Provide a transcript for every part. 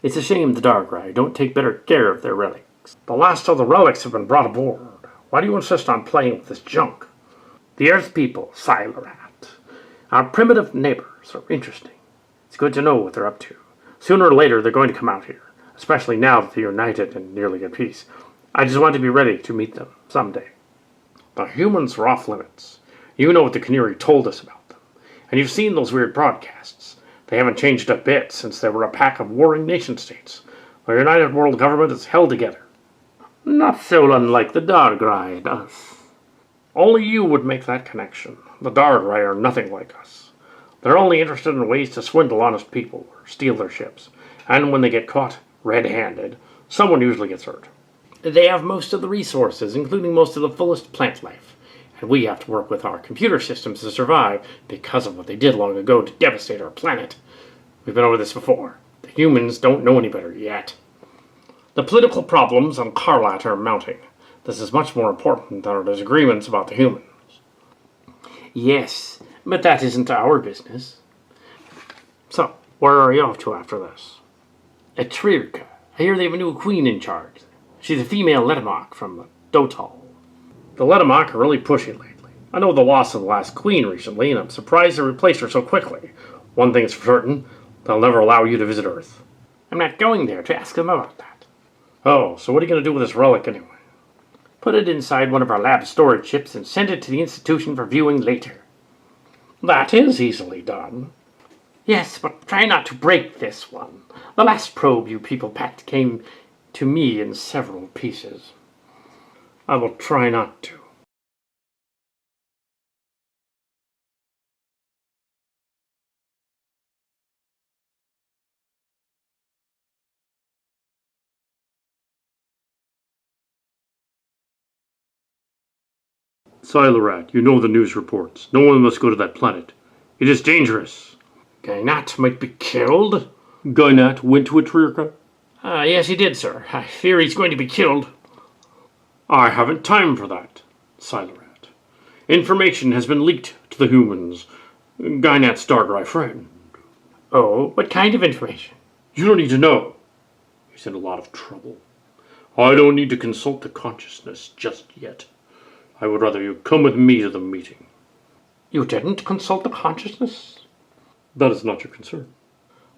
It's a shame the Dargrai don't take better care of their relics. The last of the relics have been brought aboard. Why do you insist on playing with this junk? The Earth people, Silorat, our primitive neighbors, are interesting. It's good to know what they're up to. Sooner or later, they're going to come out here, especially now that they're united and nearly at peace. I just want to be ready to meet them someday. The humans are off limits. You know what the Cohnirri told us about them. And you've seen those weird broadcasts. They haven't changed a bit since they were a pack of warring nation-states. The United World Government is held together. Not so unlike the Dargrai and us. Only you would make that connection. The Dargrai are nothing like us. They're only interested in ways to swindle honest people or steal their ships. And when they get caught red-handed, someone usually gets hurt. They have most of the resources, including most of the fullest plant life. And we have to work with our computer systems to survive because of what they did long ago to devastate our planet. We've been over this before. The humans don't know any better yet. The political problems on Karlat are mounting. This is much more important than our disagreements about the humans. Yes, but that isn't our business. So, where are you off to after this? At Trirka. I hear they have a new queen in charge. She's a female Letamok from Dotal. The Letamok are really pushy lately. I know the loss of the last queen recently, and I'm surprised they replaced her so quickly. One thing's for certain, they'll never allow you to visit Earth. I'm not going there to ask them about that. Oh, so what are you going to do with this relic anyway? Put it inside one of our lab storage ships and send it to the institution for viewing later. That is easily done. Yes, but try not to break this one. The last probe you people packed came to me in several pieces. I will try not to. Silorat, you know the news reports. No one must go to that planet. It is dangerous. Gainat might be killed? Gainat went to Trirka? Yes, he did, sir. I fear he's going to be killed. I haven't time for that, Silorat. Information has been leaked to the humans. Gainat's Dargrai friend. Oh, what kind of information? You don't need to know. He's in a lot of trouble. I don't need to consult the consciousness just yet. I would rather you come with me to the meeting. You didn't consult the consciousness? That is not your concern.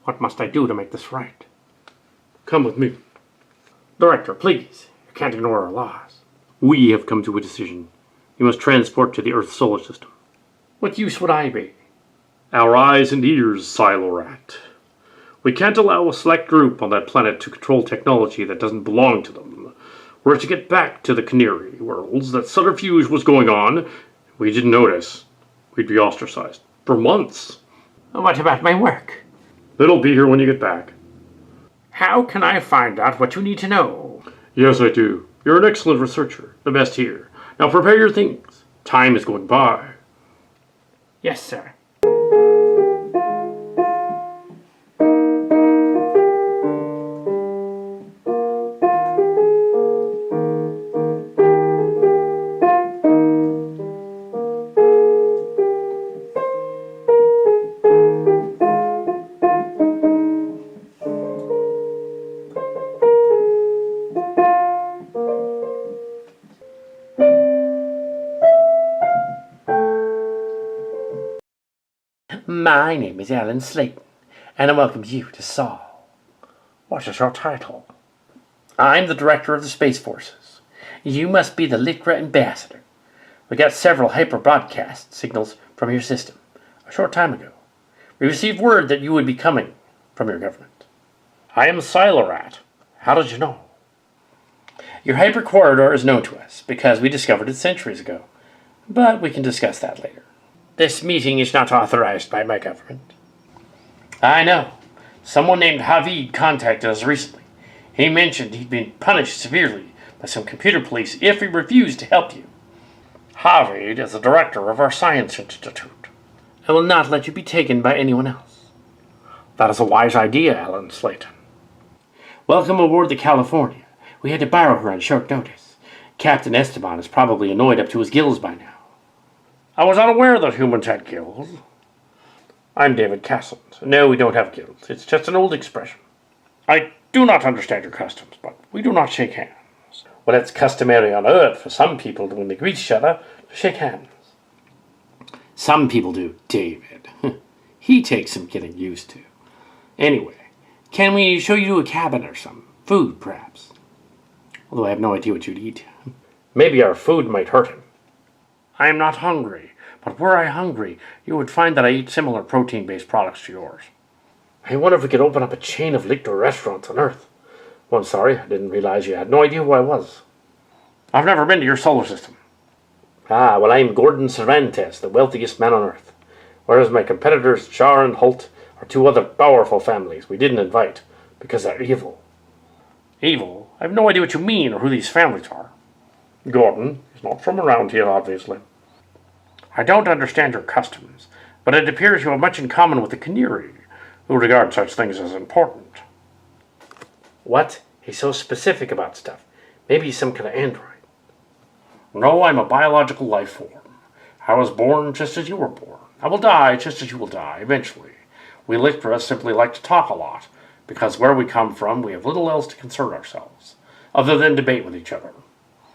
What must I do to make this right? Come with me. Director, please. You can't ignore our laws. We have come to a decision. You must transport to the Earth solar system. What use would I be? Our eyes and ears, Silorat. We can't allow a select group on that planet to control technology that doesn't belong to them. Were it to get back to the Cohnirri worlds that subterfuge was going on, we didn't notice. We'd be ostracized. For months. What about my work? It'll be here when you get back. How can I find out what you need to know? Yes, I do. You're an excellent researcher. The best here. Now prepare your things. Time is going by. Yes, sir. My name is Alan Slayton, and I welcome you to Saul. What is your title? I'm the director of the Space Forces. You must be the LICRA ambassador. We got several hyper-broadcast signals from your system a short time ago. We received word that you would be coming from your government. I am Silorat. How did you know? Your hyper corridor is known to us because we discovered it centuries ago, but we can discuss that later. This meeting is not authorized by my government. I know. Someone named Havid contacted us recently. He mentioned he'd been punished severely by some computer police if he refused to help you. Havid is the director of our science institute. I will not let you be taken by anyone else. That is a wise idea, Alan Slayton. Welcome aboard the California. We had to borrow her on short notice. Captain Esteban is probably annoyed up to his gills by now. I was unaware that humans had gills. I'm David Cassins. No, we don't have gills. It's just an old expression. I do not understand your customs, but we do not shake hands. Well, it's customary on Earth for some people when they greet each other to shake hands. Some people do, David. He takes some getting used to. Anyway, can we show you to a cabin or some food, perhaps? Although I have no idea what you'd eat. Maybe our food might hurt him. I am not hungry, but were I hungry, you would find that I eat similar protein-based products to yours. I wonder if we could open up a chain of liquor restaurants on Earth. Well, I'm sorry, I didn't realize you had no idea who I was. I've never been to your solar system. Ah, well, I'm Gordon Cervantes, the wealthiest man on Earth, whereas my competitors, Char and Holt, are two other powerful families we didn't invite because they're evil. Evil? I have no idea what you mean or who these families are. Gordon is not from around here, obviously. I don't understand your customs, but it appears you have much in common with the Cohnirri, who regard such things as important. What? He's so specific about stuff. Maybe he's some kind of android. No, I'm a biological life form. I was born just as you were born. I will die just as you will die, eventually. We Lictra simply like to talk a lot, because where we come from, we have little else to concern ourselves, other than debate with each other.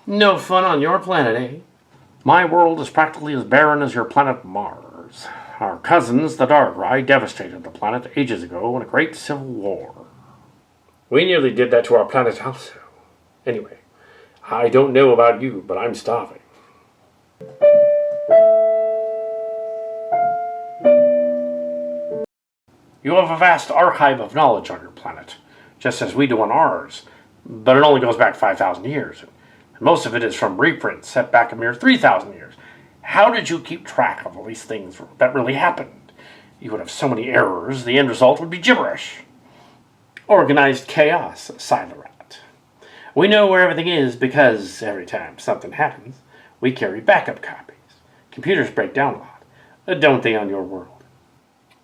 No fun on your planet, eh? My world is practically as barren as your planet Mars. Our cousins, the Darkrai, devastated the planet ages ago in a great civil war. We nearly did that to our planet also. Anyway, I don't know about you, but I'm starving. You have a vast archive of knowledge on your planet, just as we do on ours, but it only goes back 5,000 years. Most of it is from reprints set back a mere 3,000 years. How did you keep track of all these things that really happened? You would have so many errors, the end result would be gibberish. Organized chaos, Silorat. We know where everything is because every time something happens, we carry backup copies. Computers break down a lot, don't they, on your world?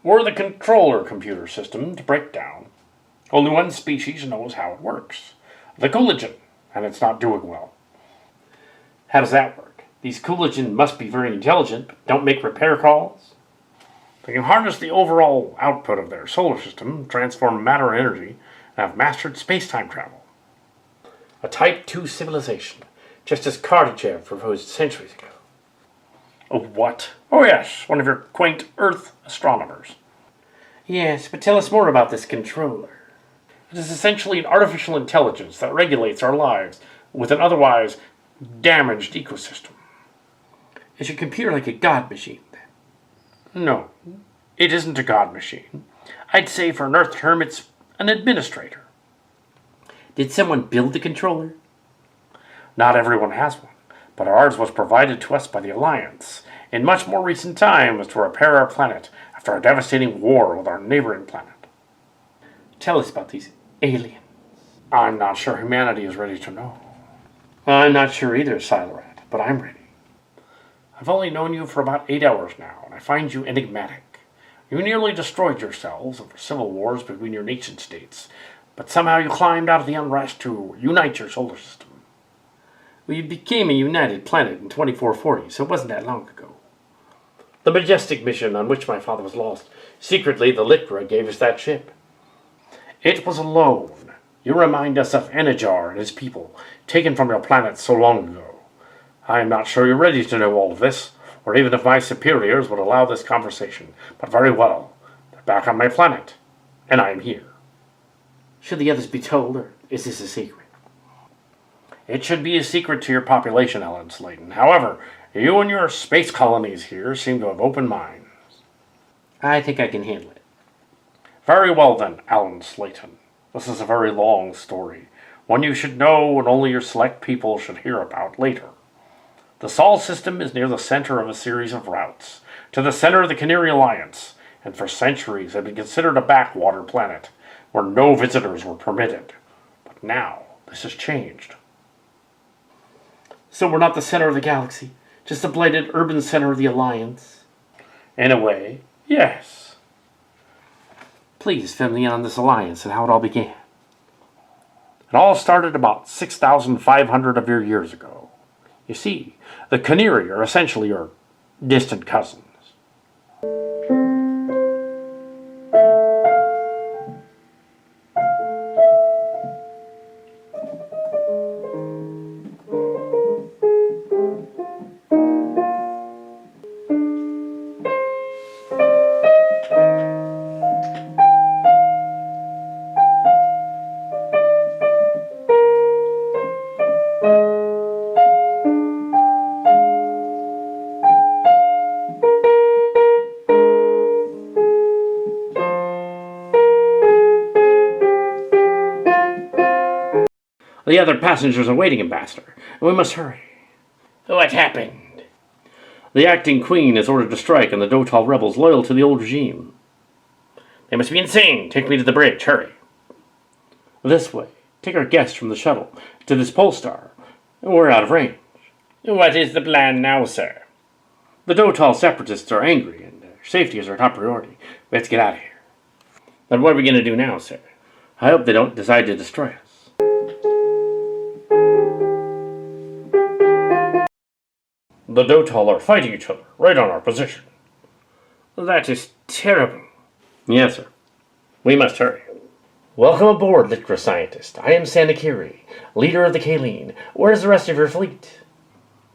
We're the controller computer system to break down. Only one species knows how it works. The collagen, and it's not doing well. How does that work? These collagen must be very intelligent, but don't make repair calls. They can harness the overall output of their solar system, transform matter energy, and have mastered space-time travel. A Type 2 civilization, just as Kardashev proposed centuries ago. Oh, what? Oh, yes, one of your quaint Earth astronomers. Yes, but tell us more about this controller. It is essentially an artificial intelligence that regulates our lives with an otherwise damaged ecosystem. Is your computer like a god machine, then? No, it isn't a god machine. I'd say for an Earth term, it's an administrator. Did someone build the controller? Not everyone has one, but ours was provided to us by the Alliance in much more recent times to repair our planet after a devastating war with our neighboring planet. Tell us about these aliens. I'm not sure humanity is ready to know. I'm not sure either, Silorat, but I'm ready. I've only known you for about 8 hours now, and I find you enigmatic. You nearly destroyed yourselves over civil wars between your nation-states, but somehow you climbed out of the unrest to unite your solar system. We became a united planet in 2440, so it wasn't that long ago. The Majestic mission on which my father was lost. Secretly, the Lictra gave us that ship. It was alone. You remind us of Enijar and his people, taken from your planet so long ago. I am not sure you're ready to know all of this, or even if my superiors would allow this conversation. But very well. They're back on my planet, and I am here. Should the others be told, or is this a secret? It should be a secret to your population, Ellen Slayton. However, you and your space colonies here seem to have open minds. I think I can handle it. Very well then, Alan Slayton. This is a very long story, one you should know and only your select people should hear about later. The Sol system is near the center of a series of routes, to the center of the Cohnirri Alliance, and for centuries had been considered a backwater planet, where no visitors were permitted. But now, this has changed. So we're not the center of the galaxy, just a blighted urban center of the Alliance? In a way, yes. Please fill me in on this alliance and how it all began. It all started about 6,500 of your years ago. You see, the Cohnirri are essentially your distant cousins. The other passengers are waiting, Ambassador. We must hurry. What happened? The acting queen has ordered a strike on the Dotal rebels loyal to the old regime. They must be insane. Take me to the bridge. Hurry. This way. Take our guests from the shuttle to this pole star. We're out of range. What is the plan now, sir? The Dotal separatists are angry, and safety is our top priority. We have to get out of here. Then what are we going to do now, sir? I hope they don't decide to destroy us. The Dotal are fighting each other, right on our position. That is terrible. Yes, sir. We must hurry. Welcome aboard, Lichra Scientist. I am Cohnirri, leader of the Kaleen. Where's the rest of your fleet?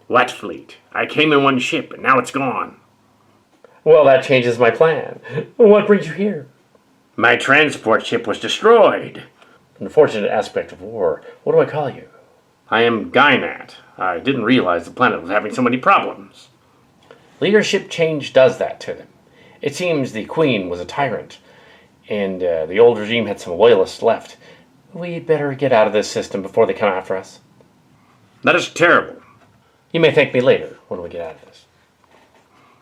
What fleet? I came in one ship, and now it's gone. Well, that changes my plan. What brings you here? My transport ship was destroyed. Unfortunate aspect of war. What do I call you? I am Gynat. I didn't realize the planet was having so many problems. Leadership change does that to them. It seems the Queen was a tyrant, and the old regime had some loyalists left. We'd better get out of this system before they come after us. That is terrible. You may thank me later when we get out of this.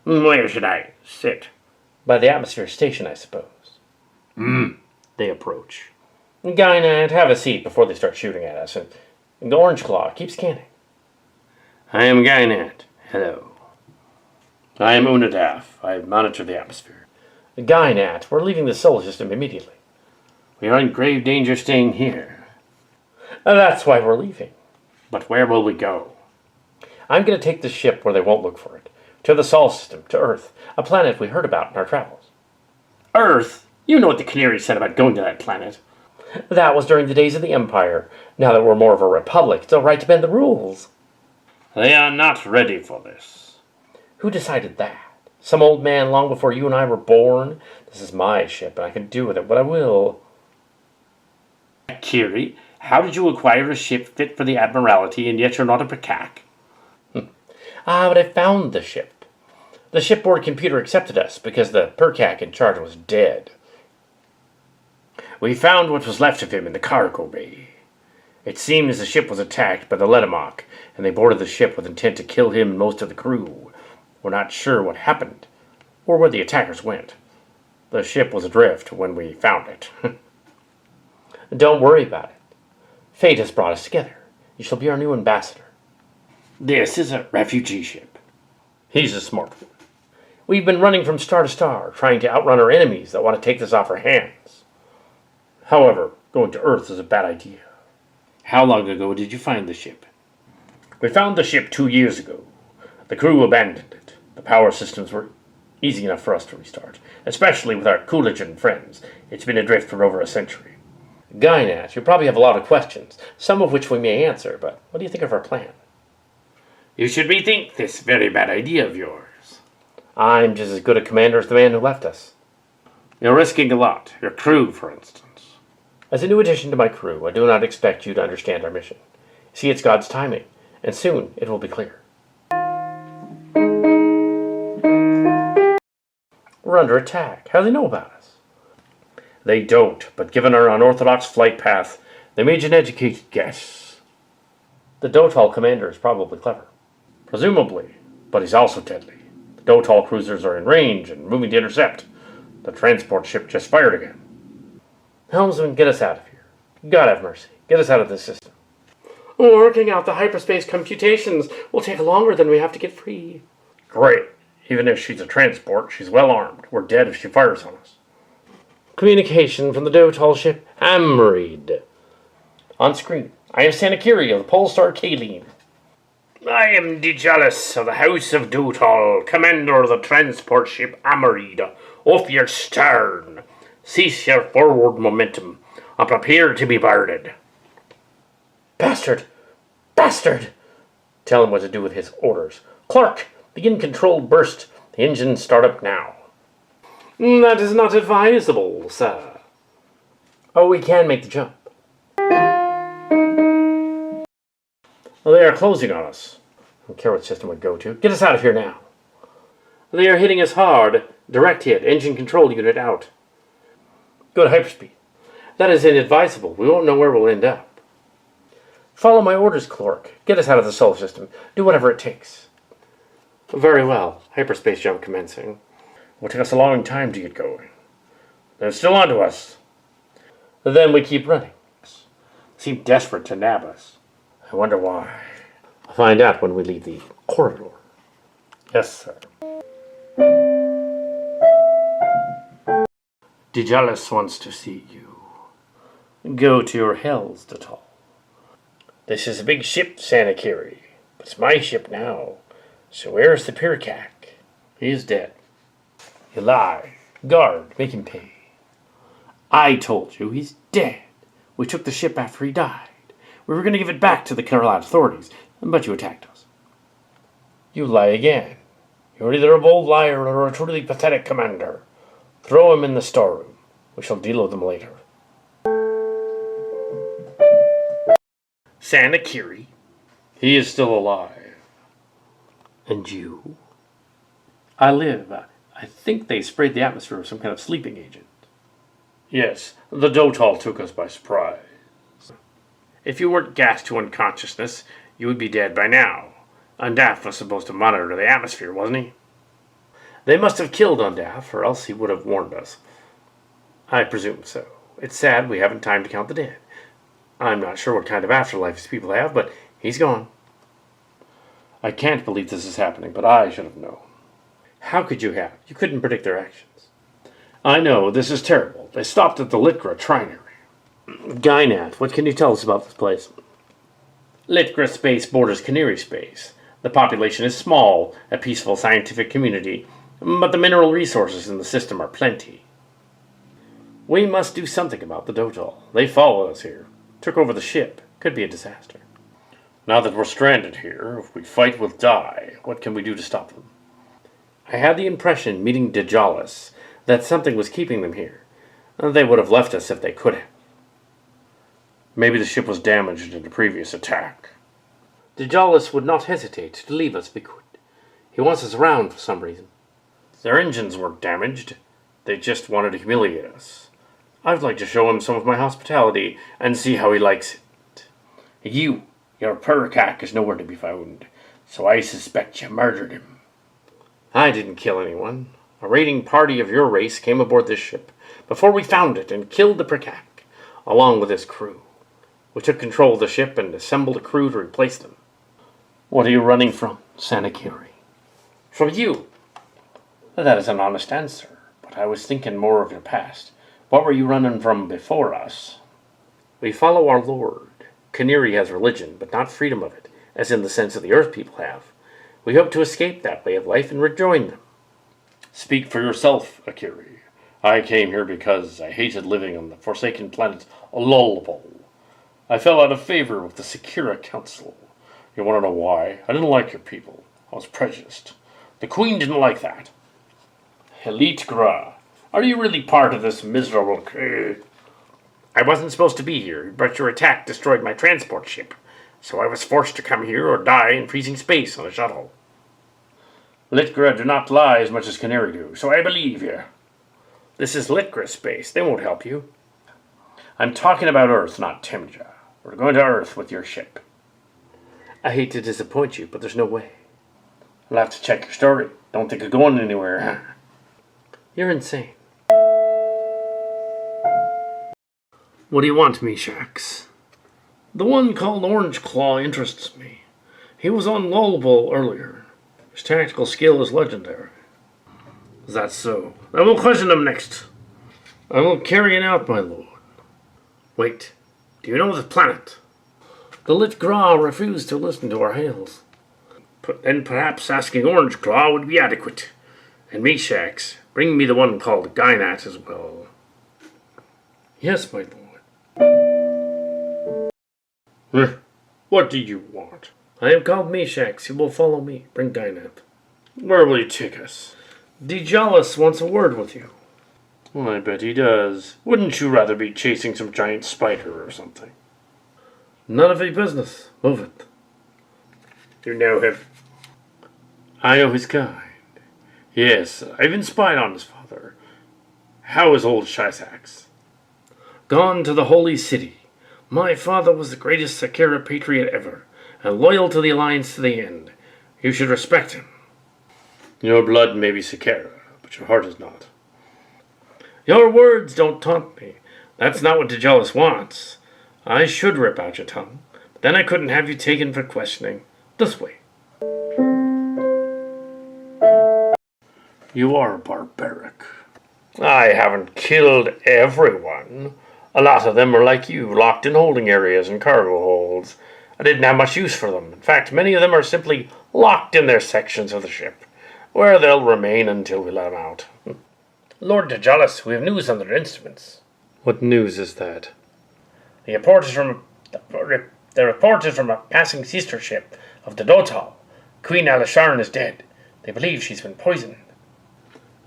Where should I sit? By the atmosphere station, I suppose. They approach. Gynat, have a seat before they start shooting at us, and the Orange Claw, keep scanning. I am Gynat. Hello. I am Unadaf. I monitor the atmosphere. Gynat, we're leaving the solar system immediately. We are in grave danger staying here. That's why we're leaving. But where will we go? I'm going to take the ship where they won't look for it. To the Sol system, to Earth, a planet we heard about in our travels. Earth? You know what the Cohnirri said about going to that planet. That was during the days of the Empire. Now that we're more of a republic, it's all right to bend the rules. They are not ready for this. Who decided that? Some old man long before you and I were born? This is my ship, and I can do with it what I will. Kiri, how did you acquire a ship fit for the Admiralty, and yet you're not a Pekak? But I found the ship. The shipboard computer accepted us because the Perkak in charge was dead. We found what was left of him in the cargo bay. It seems the ship was attacked by the Letamok, and they boarded the ship with intent to kill him and most of the crew. We're not sure what happened, or where the attackers went. The ship was adrift when we found it. Don't worry about it. Fate has brought us together. You shall be our new ambassador. This is a refugee ship. He's a smart one. We've been running from star to star, trying to outrun our enemies that want to take this off our hands. However, going to Earth is a bad idea. How long ago did you find the ship? We found the ship 2 years ago. The crew abandoned it. The power systems were easy enough for us to restart, especially with our Cooligan friends. It's been adrift for over a century. Gynat, you probably have a lot of questions, some of which we may answer, but what do you think of our plan? You should rethink this very bad idea of yours. I'm just as good a commander as the man who left us. You're risking a lot. Your crew, for instance. As a new addition to my crew, I do not expect you to understand our mission. See, it's God's timing, and soon it will be clear. We're under attack. How do they know about us? They don't, but given our unorthodox flight path, they made an educated guess. The Dotal commander is probably clever. Presumably, but he's also deadly. The Dotal cruisers are in range and moving to intercept. The transport ship just fired again. Helmsman, get us out of here. God have mercy. Get us out of this system. Working out the hyperspace computations will take longer than we have to get free. Great. Even if she's a transport, she's well armed. We're dead if she fires on us. Communication from the Dotal ship Amrid. On screen, I am Cohnirri of the Polestar Kaline. I am Dijalis of the House of Dotal, commander of the transport ship Amrid. Off your stern. Cease your forward momentum, and prepare to be boarded. Bastard! Bastard! Tell him what to do with his orders. Clark, begin controlled burst. The engines start up now. That is not advisable, sir. Oh, we can make the jump. Well, they are closing on us. I don't care what system we go to. Get us out of here now. They are hitting us hard. Direct hit. Engine control unit out. Go to hyperspeed. That is inadvisable. We won't know where we'll end up. Follow my orders, Clark. Get us out of the solar system. Do whatever it takes. Very well. Hyperspace jump commencing. It will take us a long time to get going. They're still onto us. Then we keep running. Seem desperate to nab us. I wonder why. I'll find out when we leave the corridor. Yes, sir. Dijalis wants to see you. Go to your hells, Dotal. This is a big ship, Cohnirri. But it's my ship now. So where's the Pirkak? He is dead. You lie. Guard, make him pay. I told you he's dead. We took the ship after he died. We were going to give it back to the Caroline authorities, but you attacked us. You lie again. You're either a bold liar or a truly pathetic commander. Throw him in the storeroom. We shall deal with him later. Cohnirri. He is still alive. And you? I live. I think they sprayed the atmosphere with some kind of sleeping agent. Yes, the Dotal took us by surprise. If you weren't gassed to unconsciousness, you would be dead by now. Undaf was supposed to monitor the atmosphere, wasn't he? They must have killed Undaf, or else he would have warned us. I presume so. It's sad we haven't time to count the dead. I'm not sure what kind of afterlife these people have, but he's gone. I can't believe this is happening, but I should have known. How could you have? You couldn't predict their actions. I know, this is terrible. They stopped at the Litgra Trinary. Gynat, what can you tell us about this place? Litgra Space borders Cohnirri Space. The population is small, a peaceful scientific community, but the mineral resources in the system are plenty. We must do something about the Dotal. They followed us here. Took over the ship. Could be a disaster. Now that we're stranded here, if we fight, we'll die. What can we do to stop them? I had the impression, meeting Dijalis, that something was keeping them here. They would have left us if they could have. Maybe the ship was damaged in a previous attack. Dijalis would not hesitate to leave us if he could. He wants us around for some reason. Their engines weren't damaged. They just wanted to humiliate us. I'd like to show him some of my hospitality and see how he likes it. Your Pirkak is nowhere to be found, so I suspect you murdered him. I didn't kill anyone. A raiding party of your race came aboard this ship before we found it and killed the Pirkak, along with his crew. We took control of the ship and assembled a crew to replace them. What are you running from, Cohnirri? From you. That is an honest answer, but I was thinking more of your past. What were you running from before us? We follow our Lord. Cohnirri has religion, but not freedom of it, as in the sense of the Earth people have. We hope to escape that way of life and rejoin them. Speak for yourself, Akiri. I came here because I hated living on the forsaken planet Lullable. I fell out of favor with the Secura Council. You want to know why? I didn't like your people. I was prejudiced. The Queen didn't like that. Elite Gra, are you really part of this miserable crew? I wasn't supposed to be here, but your attack destroyed my transport ship, so I was forced to come here or die in freezing space on a shuttle. Litgra do not lie as much as Cohnirri do, so I believe you. This is Litgra Space. They won't help you. I'm talking about Earth, not Timja. We're going to Earth with your ship. I hate to disappoint you, but there's no way. I'll have to check your story. Don't think of going anywhere, huh? You're insane. What do you want, Meshax? The one called Orange Claw interests me. He was on Lullable earlier. His tactical skill is legendary. Is that so? I will question him next. I will carry it out, my lord. Wait, do you know the planet? The Lit Gra refused to listen to our hails. Then perhaps asking Orange Claw would be adequate. And Meshax, bring me the one called Gynat as well. Yes, my lord. What do you want? I am called Meshax. You will follow me. Bring Gynat. Where will you take us? Djalus wants a word with you. Well, I bet he does. Wouldn't you rather be chasing some giant spider or something? None of your business. Move it. You know him. I know his kind. Yes, I've been spied on his father. How is old Shysax? Gone to the Holy City. My father was the greatest Sakara patriot ever, and loyal to the Alliance to the end. You should respect him. Your blood may be Sakara, but your heart is not. Your words don't taunt me. That's not what Djalus wants. I should rip out your tongue, but then I couldn't have you taken for questioning. This way. You are barbaric. I haven't killed everyone. A lot of them are like you, locked in holding areas and cargo holds. I didn't have much use for them. In fact, many of them are simply locked in their sections of the ship, where they'll remain until we let them out. Lord Djalus, we have news on their instruments. What news is that? The report is from a passing sister ship of the Dotal. Queen Alisharn is dead. They believe she's been poisoned.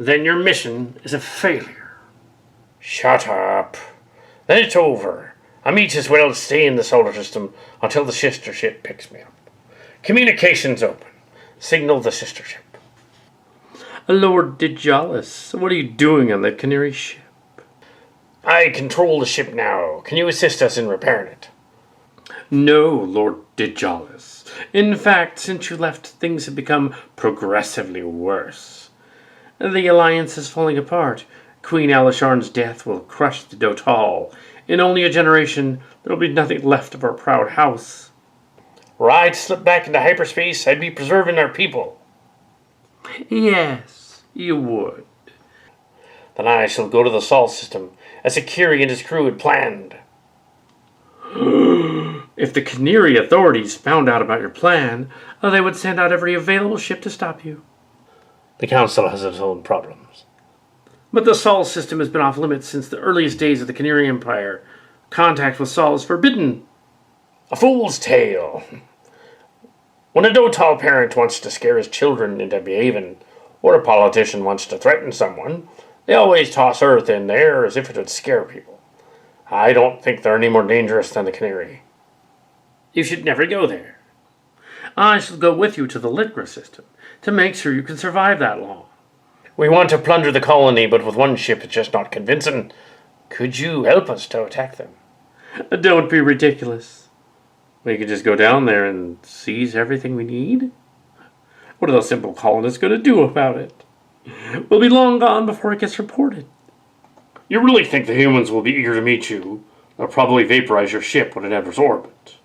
Then your mission is a failure. Shut up. Then it's over. I might as well stay in the solar system until the sister ship picks me up. Communications open. Signal the sister ship. Lord Djalus, what are you doing on the Cohnirri ship? I control the ship now. Can you assist us in repairing it? No, Lord Djalus. In fact, since you left, things have become progressively worse. The Alliance is falling apart. Queen Alisharn's death will crush the Dotal. In only a generation, there will be nothing left of our proud house. Were I to slip back into hyperspace, I'd be preserving our people. Yes, you would. Then I shall go to the Sol system, as Akiri and his crew had planned. If the Cohnirri authorities found out about your plan, they would send out every available ship to stop you. The Council has its own problems. But the Sol system has been off limits since the earliest days of the Cohnirri Empire. Contact with Sol is forbidden. A fool's tale. When a Dotal parent wants to scare his children into behaving, or a politician wants to threaten someone, they always toss Earth in there as if it would scare people. I don't think they're any more dangerous than the Cohnirri. You should never go there. I shall go with you to the Litgra system to make sure you can survive that long. We want to plunder the colony, but with one ship it's just not convincing. Could you help us to attack them? Don't be ridiculous. We could just go down there and seize everything we need? What are those simple colonists going to do about it? We'll be long gone before it gets reported. You really think the humans will be eager to meet you? They'll probably vaporize your ship when it enters orbit.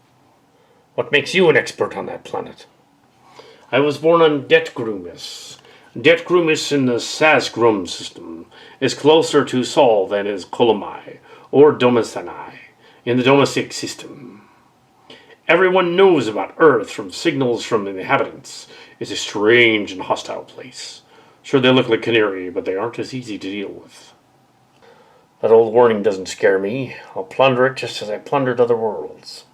What makes you an expert on that planet? I was born on Detgrumis. Detgrumis in the Sazgrum system is closer to Sol than is Kolomai or Domisanai in the Domestic system. Everyone knows about Earth from signals from the inhabitants. It's a strange and hostile place. Sure, they look like Cohnirri, but they aren't as easy to deal with. That old warning doesn't scare me. I'll plunder it just as I plundered other worlds.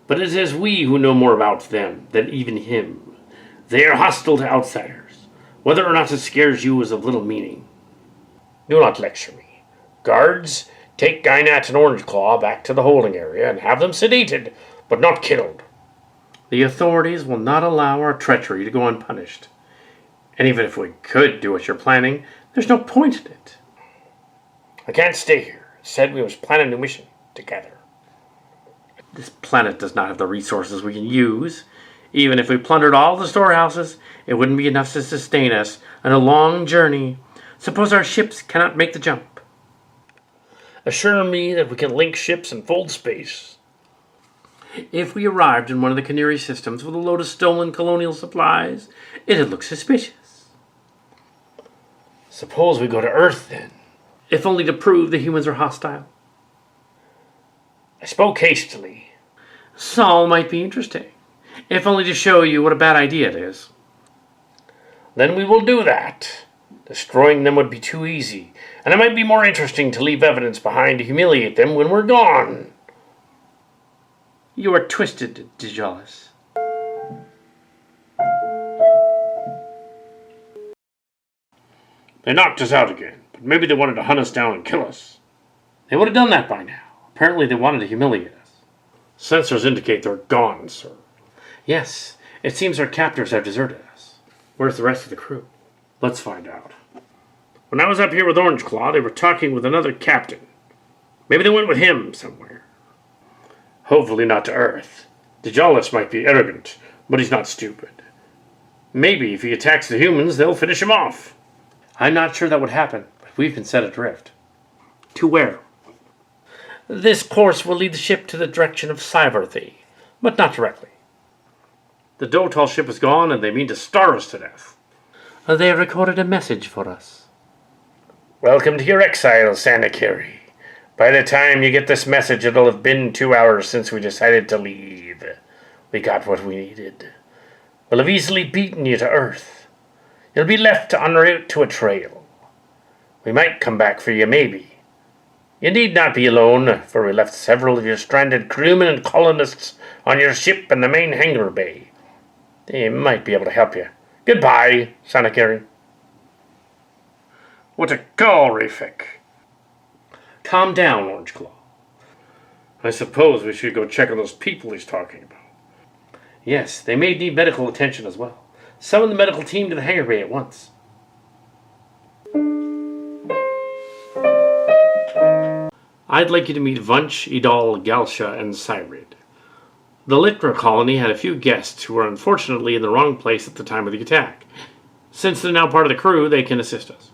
But it is we who know more about them than even him. They are hostile to outsiders. Whether or not it scares you is of little meaning. Do not lecture me. Guards, take Gynat and Orangeclaw back to the holding area and have them sedated, but not killed. The authorities will not allow our treachery to go unpunished. And even if we could do what you're planning, there's no point in it. I can't stay here. I said we must plan a new mission together. This planet does not have the resources we can use. Even if we plundered all the storehouses, it wouldn't be enough to sustain us on a long journey. Suppose our ships cannot make the jump. Assure me that we can link ships and fold space. If we arrived in one of the Cohnirri systems with a load of stolen colonial supplies, it'd look suspicious. Suppose we go to Earth then. If only to prove the humans are hostile. I spoke hastily. Sol might be interesting. If only to show you what a bad idea it is. Then we will do that. Destroying them would be too easy, and it might be more interesting to leave evidence behind to humiliate them when we're gone. You are twisted, Dijalis. They knocked us out again, but maybe they wanted to hunt us down and kill us. They would have done that by now. Apparently they wanted to humiliate us. Sensors indicate they're gone, sir. Yes, it seems our captors have deserted us. Where's the rest of the crew? Let's find out. When I was up here with Orangeclaw, they were talking with another captain. Maybe they went with him somewhere. Hopefully not to Earth. Dijalis might be arrogant, but he's not stupid. Maybe if he attacks the humans, they'll finish him off. I'm not sure that would happen, but we've been set adrift. To where? This course will lead the ship to the direction of Cyberthy, but not directly. The Dotal ship is gone, and they mean to starve us to death. They have recorded a message for us. Welcome to your exile, Cohnirri. By the time you get this message, it'll have been 2 hours since we decided to leave. We got what we needed. We'll have easily beaten you to Earth. You'll be left en route to a trail. We might come back for you, maybe. You need not be alone, for we left several of your stranded crewmen and colonists on your ship in the main hangar bay. They might be able to help you. Goodbye, Cohnirri. What a calorific. Calm down, Orangeclaw. I suppose we should go check on those people he's talking about. Yes, they may need medical attention as well. Summon the medical team to the hangar bay at once. I'd like you to meet Vunch, Idal, Galsha, and Cyrid. The Litra colony had a few guests who were unfortunately in the wrong place at the time of the attack. Since they're now part of the crew, they can assist us.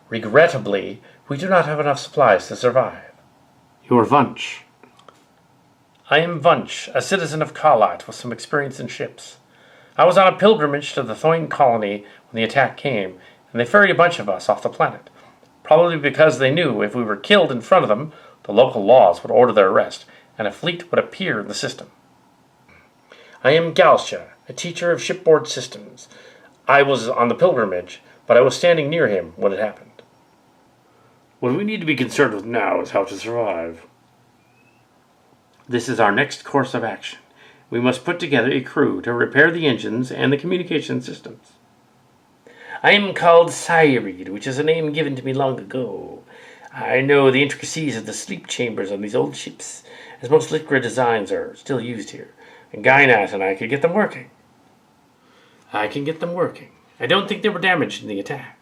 Regrettably, we do not have enough supplies to survive. You're Vunch. I am Vunch, a citizen of Kalat with some experience in ships. I was on a pilgrimage to the Thoin colony when the attack came, and they ferried a bunch of us off the planet. Probably because they knew if we were killed in front of them, the local laws would order their arrest, and a fleet would appear in the system. I am Galsha, a teacher of shipboard systems. I was on the pilgrimage, but I was standing near him when it happened. What we need to be concerned with now is how to survive. This is our next course of action. We must put together a crew to repair the engines and the communication systems. I am called Cyrid, which is a name given to me long ago. I know the intricacies of the sleep chambers on these old ships, as most Lycra designs are still used here. And Gynat and I could get them working. I can get them working. I don't think they were damaged in the attack.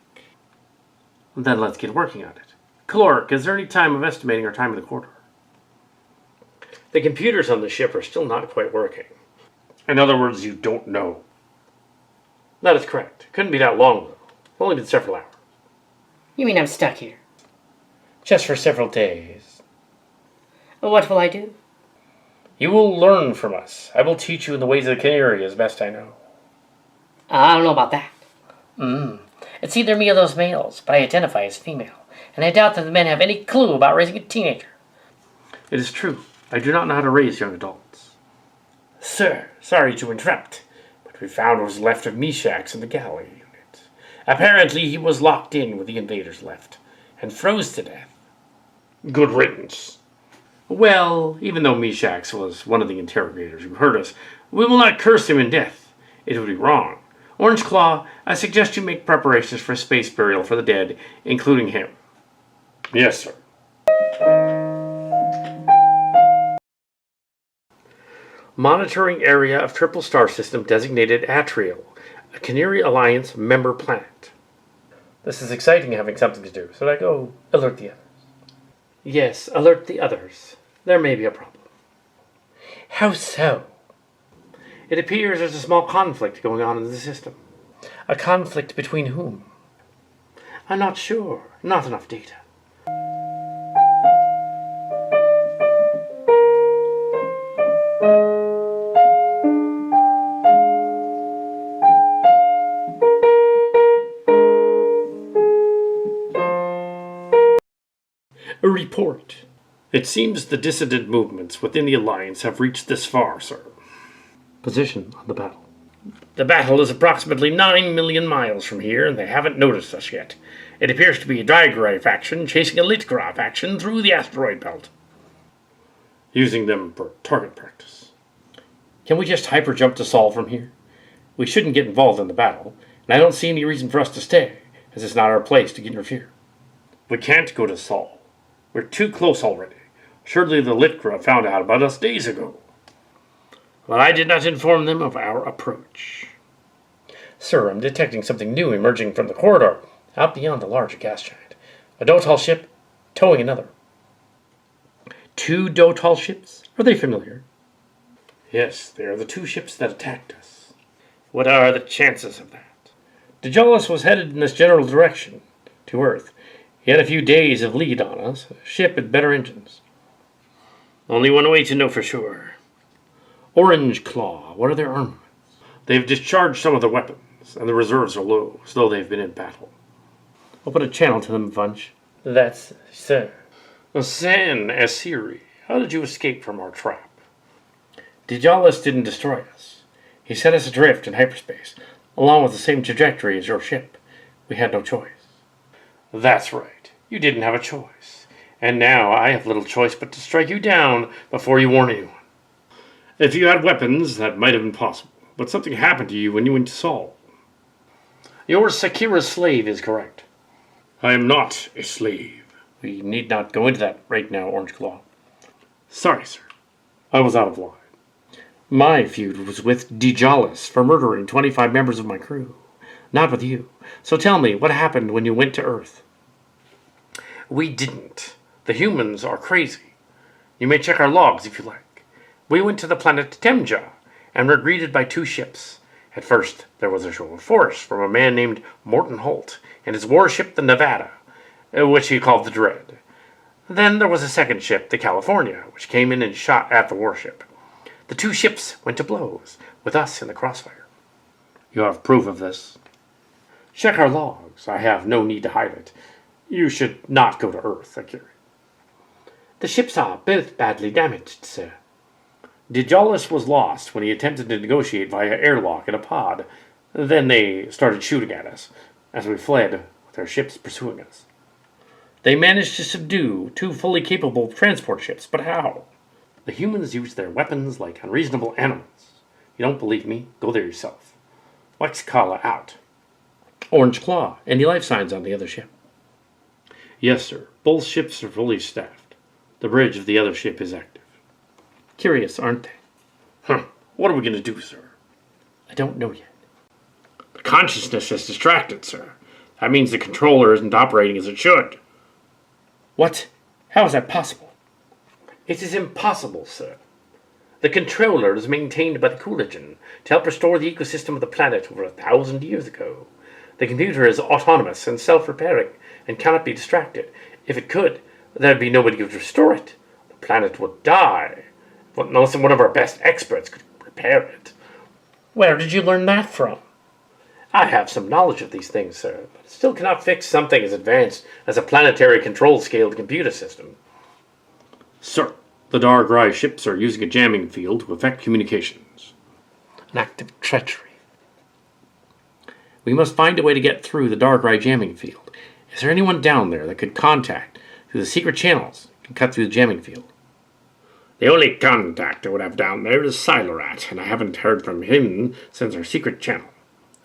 Then let's get working on it. Caloric, is there any time of estimating our time in the quarter? The computers on the ship are still not quite working. In other words, you don't know. That is correct. Couldn't be that long, though. Only been several hours. You mean I'm stuck here? Just for several days. What will I do? You will learn from us. I will teach you in the ways of the Cohnirri as best I know. I don't know about that. It's either me or those males, but I identify as female, and I doubt that the men have any clue about raising a teenager. It is true. I do not know how to raise young adults. Sir, sorry to interrupt, but we found what was left of Meshax in the galley unit. Apparently he was locked in when the invaders left, and froze to death. Good riddance. Well, even though Meshax was one of the interrogators who hurt us, we will not curse him in death. It would be wrong. Orange Claw, I suggest you make preparations for a space burial for the dead, including him. Yes, sir. Monitoring area of Triple Star System designated Atrial, a Cohnirri Alliance member planet. This is exciting having something to do, so I go alert the others. Yes, alert the others. There may be a problem. How so? It appears there's a small conflict going on in the system. A conflict between whom? I'm not sure. Not enough data. A report. It seems the dissident movements within the Alliance have reached this far, sir. Position on the battle. The battle is approximately 9 million miles from here, and they haven't noticed us yet. It appears to be a Diagrai faction chasing a Litgra faction through the asteroid belt. Using them for target practice. Can we just hyperjump to Sol from here? We shouldn't get involved in the battle, and I don't see any reason for us to stay, as it's not our place to interfere. We can't go to Sol. We're too close already. Surely the Litgra found out about us days ago. Well, I did not inform them of our approach. Sir, I'm detecting something new emerging from the corridor, out beyond the larger gas giant. A Dotal ship towing another. 2 Dotal ships? Are they familiar? Yes, they are the 2 ships that attacked us. What are the chances of that? Dejolus was headed in this general direction, to Earth. He had a few days of lead on us, a ship with better engines. Only one way to know for sure. Orange Claw, what are their armaments? They've discharged some of their weapons, and the reserves are low, so they've been in battle. Open a channel to them, Vunch. That's so. Sen Asiri, how did you escape from our trap? Dejolus didn't destroy us. He set us adrift in hyperspace, along with the same trajectory as your ship. We had no choice. That's right. You didn't have a choice. And now I have little choice but to strike you down before you warn anyone. If you had weapons, that might have been possible. But something happened to you when you went to Sol. Your Sakira's slave is correct. I am not a slave. We need not go into that right now, Orange Claw. Sorry, sir. I was out of line. My feud was with Dejolus for murdering 25 members of my crew. Not with you. So tell me, what happened when you went to Earth? We didn't. The humans are crazy. You may check our logs if you like. We went to the planet Temja and were greeted by 2 ships. At first, there was a show of force from a man named Morton Holt and his warship, the Nevada, which he called the Dread. Then there was a second ship, the California, which came in and shot at the warship. The 2 ships went to blows, with us in the crossfire. You have proof of this? Check our logs. I have no need to hide it. You should not go to Earth, Akiri. The ships are both badly damaged, sir. Dejolus was lost when he attempted to negotiate via airlock in a pod. Then they started shooting at us as we fled, with their ships pursuing us. They managed to subdue 2 fully capable transport ships, but how? The humans used their weapons like unreasonable animals. You don't believe me? Go there yourself. Lex Kala out. Orange Claw, any life signs on the other ship? Yes, sir. Both ships are fully staffed. The bridge of the other ship is active. Curious, aren't they? What are we going to do, sir? I don't know yet. The consciousness is distracted, sir. That means the controller isn't operating as it should. What? How is that possible? It is impossible, sir. The controller is maintained by the Cooligan to help restore the ecosystem of the planet over 1,000 years ago. The computer is autonomous and self-repairing and cannot be distracted. If it could, there would be nobody to restore it. The planet would die. Unless one of our best experts could repair it. Where did you learn that from? I have some knowledge of these things, sir, but still cannot fix something as advanced as a planetary control-scaled computer system. Sir, the Dargrai ships are using a jamming field to affect communications. An act of treachery. We must find a way to get through the Dargrai jamming field. Is there anyone down there that could contact through the secret channels and cut through the jamming field? The only contact I would have down there is Silorat, and I haven't heard from him since our secret channel.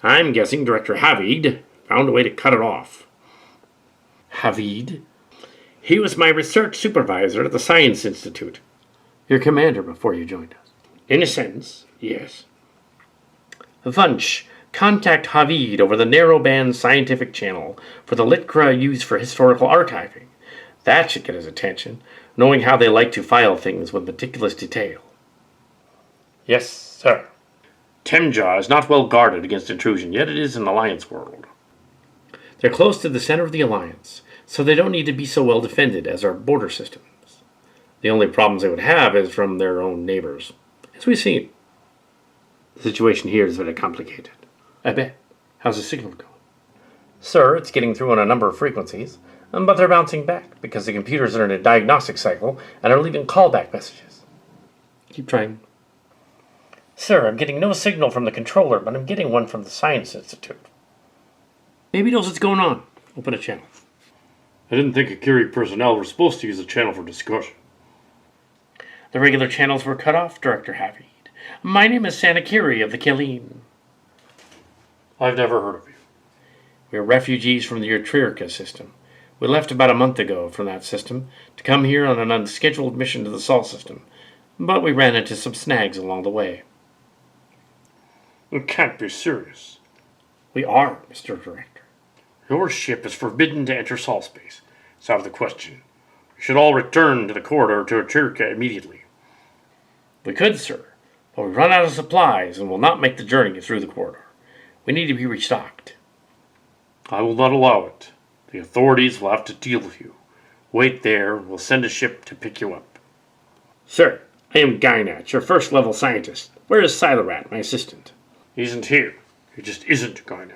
I'm guessing Director Havid found a way to cut it off. Havid? He was my research supervisor at the Science Institute. Your commander before you joined us. In a sense, yes. Vunch, contact Havid over the narrowband scientific channel for the Litkra used for historical archiving. That should get his attention, knowing how they like to file things with meticulous detail. Yes, sir. Temja is not well guarded against intrusion, yet it is an Alliance world. They're close to the center of the Alliance, so they don't need to be so well defended as our border systems. The only problems they would have is from their own neighbors, as we've seen. The situation here is very complicated. I bet. How's the signal going? Sir, it's getting through on a number of frequencies, but they're bouncing back because the computers are in a diagnostic cycle and are leaving callback messages. Keep trying. Sir, I'm getting no signal from the controller, but I'm getting one from the Science Institute. Maybe he knows what's going on. Open a channel. I didn't think Cohnirri personnel were supposed to use the channel for discussion. The regular channels were cut off, Director Havid. My name is Cohnirri of the Killeen. I've never heard of you. We're refugees from the Utrirka system. We left about a month ago from that system to come here on an unscheduled mission to the Sol system, but we ran into some snags along the way. You can't be serious. We are, Mr. Director. Your ship is forbidden to enter Sol space. It's out of the question. You should all return to the corridor to Utrirka immediately. We could, sir, but we run out of supplies and will not make the journey through the corridor. We need to be restocked. I will not allow it. The authorities will have to deal with you. Wait there, we'll send a ship to pick you up. Sir, I am Gynat, your first-level scientist. Where is Silorat, my assistant? He isn't here. He just isn't Gynat.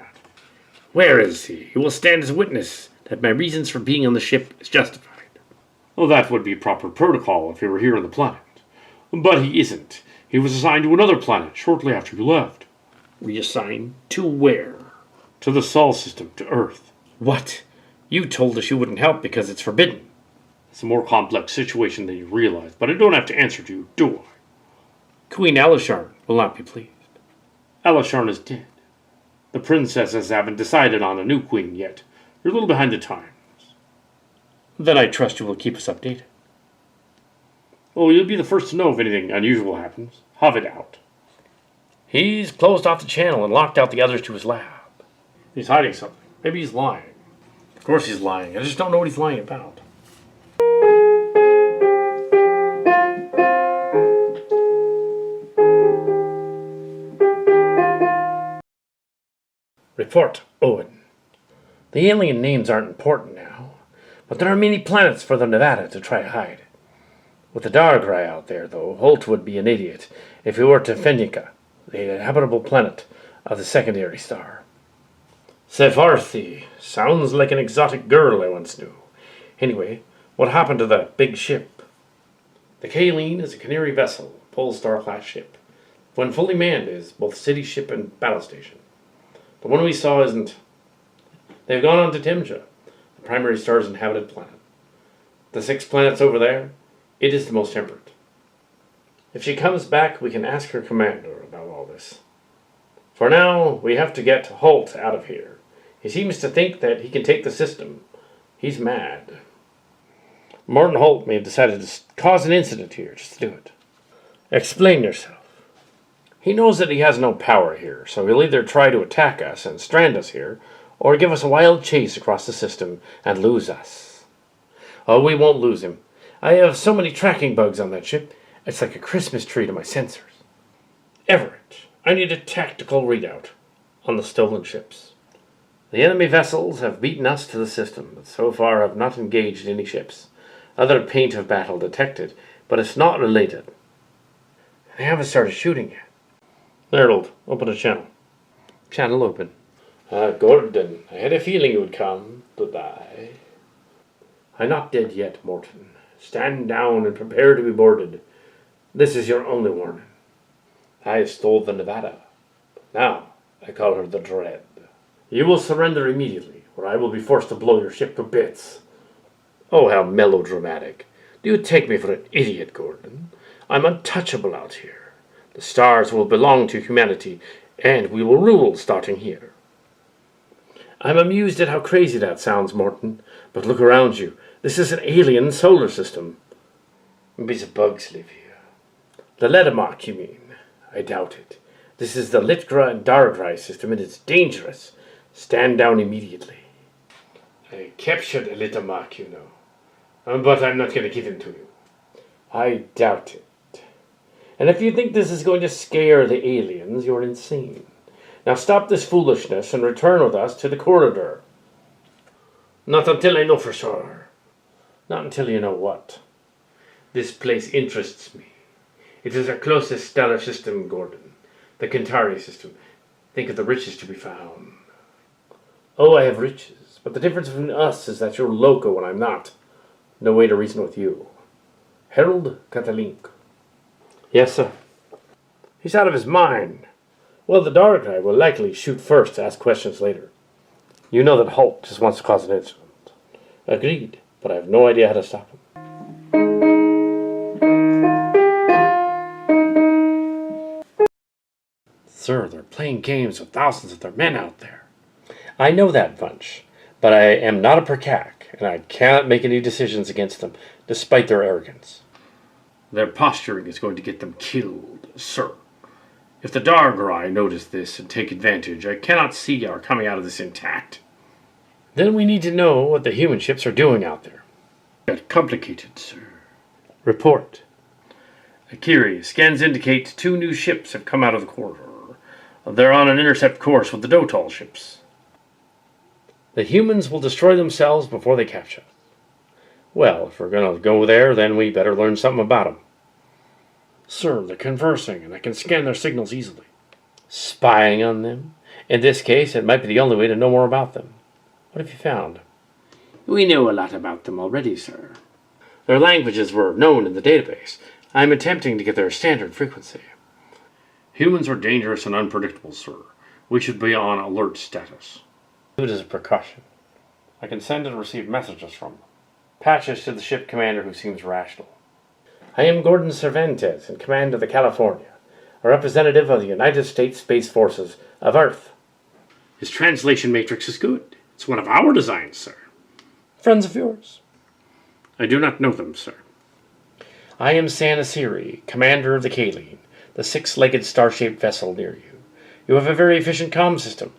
Where is he? He will stand as witness that my reasons for being on the ship is justified. Well, that would be proper protocol if he were here on the planet. But he isn't. He was assigned to another planet shortly after you left. Reassigned to where? To the Sol system, to Earth. What? You told us you wouldn't help because it's forbidden. It's a more complex situation than you realize, but I don't have to answer to you, do I? Queen Elisharn will not be pleased. Elisharn is dead. The princesses haven't decided on a new queen yet. You're a little behind the times. Then I trust you will keep us updated. Oh, you'll be the first to know if anything unusual happens. Have it out. He's closed off the channel and locked out the others to his lab. He's hiding something. Maybe he's lying. Of course he's lying. I just don't know what he's lying about. Report, Owen. The alien names aren't important now, but there are many planets for the Nevada to try to hide. With the Dargrai out there, though, Holt would be an idiot if he were to Fenica, the habitable planet of the secondary star. Sevarthi sounds like an exotic girl I once knew. Anyway, what happened to that big ship? The Kaleen is a Cohnirri vessel, Polestar-class ship. When fully manned, is both city ship and battle station. The one we saw isn't. They've gone on to Temja, the primary star's inhabited planet. The 6 planets over there, it is the most temperate. If she comes back, we can ask her commander about all this. For now, we have to get Holt out of here. He seems to think that he can take the system. He's mad. Martin Holt may have decided to cause an incident here just to do it. Explain yourself. He knows that he has no power here, so he'll either try to attack us and strand us here, or give us a wild chase across the system and lose us. Oh, we won't lose him. I have so many tracking bugs on that ship, it's like a Christmas tree to my sensors. Everett, I need a tactical readout on the stolen ships. The enemy vessels have beaten us to the system, but so far have not engaged any ships. Other paint of battle detected, but it's not related. They haven't started shooting yet. Harold, open a channel. Channel open. Gordon, I had a feeling you would come. Goodbye. I'm not dead yet, Morton. Stand down and prepare to be boarded. This is your only warning. I stole the Nevada. Now, I call her the Dread. You will surrender immediately, or I will be forced to blow your ship to bits. Oh, how melodramatic. Do you take me for an idiot, Gordon? I'm untouchable out here. The stars will belong to humanity, And we will rule starting here. I'm amused at how crazy that sounds, Morton. But look around you. This is an alien solar system. Maybe some bugs live here. The Ledermark, you mean? I doubt it. This is the Litgra and Dargrai system, and it's dangerous. Stand down immediately. I captured a Ledermark, you know. But I'm not going to give him to you. I doubt it. And if you think this is going to scare the aliens, you're insane. Now stop this foolishness and return with us to the corridor. Not until I know for sure. Not until you know what. This place interests me. It is our closest stellar system, Gordon. The Cohnirri system. Think of the riches to be found. Oh, I have riches. But the difference between us is that you're loco and I'm not. No way to reason with you. Harold Katalink. Yes, sir. He's out of his mind. Well, the Dargrai will likely shoot first to ask questions later. You know that Hulk just wants to cause an incident. Agreed, but I have no idea how to stop him. Sir, they're playing games with thousands of their men out there. I know that, Bunch, but I am not a Percac, and I cannot make any decisions against them, despite their arrogance. Their posturing is going to get them killed, sir. If the Dargrai notice this and take advantage, I cannot see our coming out of this intact. Then we need to know what the human ships are doing out there. Get complicated, sir. Report. Akiri, scans indicate 2 new ships have come out of the corridor. They're on an intercept course with the Dotal ships. The humans will destroy themselves before they catch us. Well, if we're going to go there, then we better learn something about them. Sir, they're conversing, and I can scan their signals easily. Spying on them? In this case, it might be the only way to know more about them. What have you found? We know a lot about them already, sir. Their languages were known in the database. I'm attempting to get their standard frequency. Humans are dangerous and unpredictable, sir. We should be on alert status. Do it as a precaution. I can send and receive messages from them. Patches to the ship commander who seems rational. I am Gordon Cervantes, in command of the California, a representative of the United States Space Forces of Earth. His translation matrix is good. It's one of our designs, sir. Friends of yours? I do not know them, sir. I am Sanasiri, commander of the Kaline, the 6-legged star-shaped vessel near you. You have a very efficient comm system.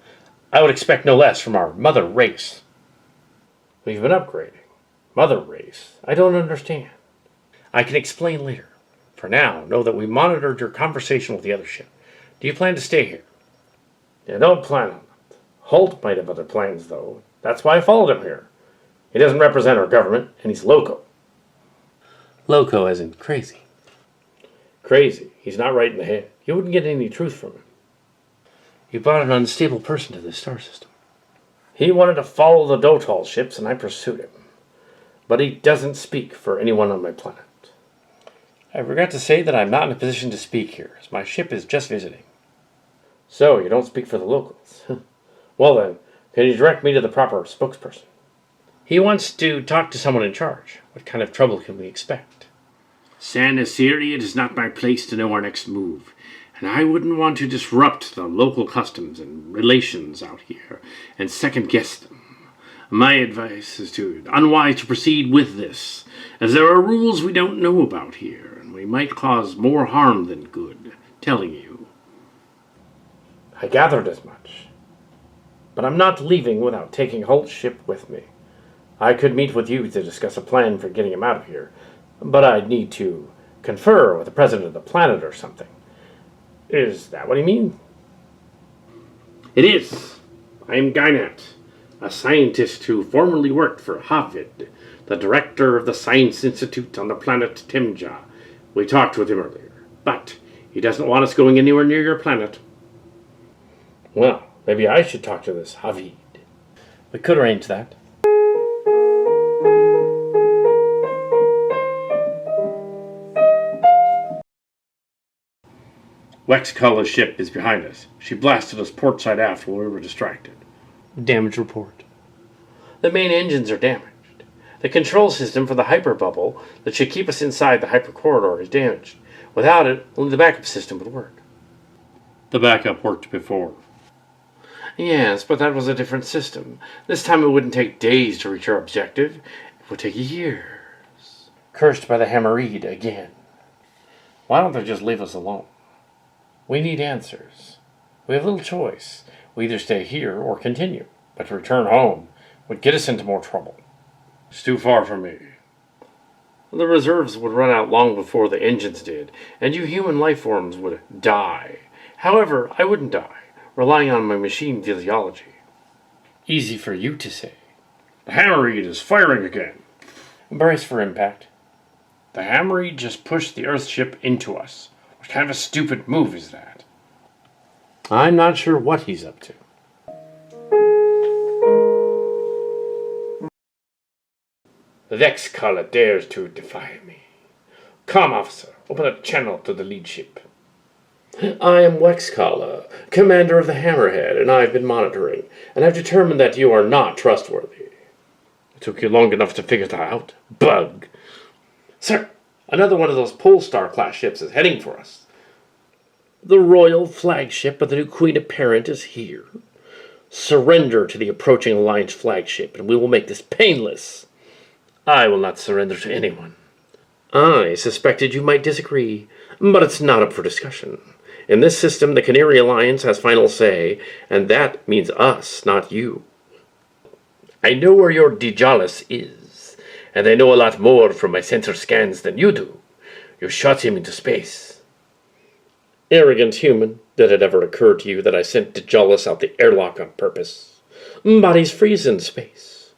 I would expect no less from our mother race. We've been upgrading. Mother race? I don't understand. I can explain later. For now, know that we monitored your conversation with the other ship. Do you plan to stay here? Yeah, don't plan on it. Holt might have other plans, though. That's why I followed him here. He doesn't represent our government, and he's loco. Loco as in crazy. Crazy. He's not right in the head. You wouldn't get any truth from him. You brought an unstable person to this star system. He wanted to follow the Dotal ships, and I pursued him. But he doesn't speak for anyone on my planet. I regret to say that I'm not in a position to speak here, as my ship is just visiting. So, you don't speak for the locals. Well then, can you direct me to the proper spokesperson? He wants to talk to someone in charge. What kind of trouble can we expect? Sanasiri, it is not my place to know our next move, and I wouldn't want to disrupt the local customs and relations out here and second-guess them. My advice is unwise to proceed with this, as there are rules we don't know about here, and we might cause more harm than good, telling you. I gathered as much. But I'm not leaving without taking Holt's ship with me. I could meet with you to discuss a plan for getting him out of here, but I'd need to confer with the president of the planet or something. Is that what you mean? It is. I am Gynat, a scientist who formerly worked for Havid, the director of the Science Institute on the planet Timja. We talked with him earlier, but he doesn't want us going anywhere near your planet. Well, maybe I should talk to this Havid. We could arrange that. Wexculla's ship is behind us. She blasted us port side aft while we were distracted. Damage report. The main engines are damaged. The control system for the hyper bubble that should keep us inside the hyper corridor is damaged. Without it, only the backup system would work. The backup worked before. Yes, but that was a different system. This time it wouldn't take days to reach our objective. It would take years. Cursed by the Hammeride again. Why don't they just leave us alone? We need answers. We have little choice. We either stay here or continue. But to return home would get us into more trouble. It's too far from me. The reserves would run out long before the engines did, and you human life forms would die. However, I wouldn't die, relying on my machine physiology. Easy for you to say. The Hammeride is firing again. Brace for impact. The Hammeride just pushed the Earthship into us. What kind of a stupid move is that? I'm not sure what he's up to. The Vex-Kala dares to defy me. Come, officer, open a channel to the lead ship. I am Vex-Kala, commander of the Hammerhead, and I've been monitoring, and I've determined that you are not trustworthy. It took you long enough to figure that out, bug. Sir, another one of those Polestar-class ships is heading for us. The royal flagship of the new Queen Apparent is here. Surrender to the approaching Alliance flagship, and we will make this painless. I will not surrender to anyone. I suspected you might disagree, but it's not up for discussion. In this system, the Cohnirri Alliance has final say, and that means us, not you. I know where your Dijalis is, and I know a lot more from my sensor scans than you do. You shot him into space. Arrogant human, did it ever occur to you that I sent Dijalis out the airlock on purpose? Bodies freeze in space.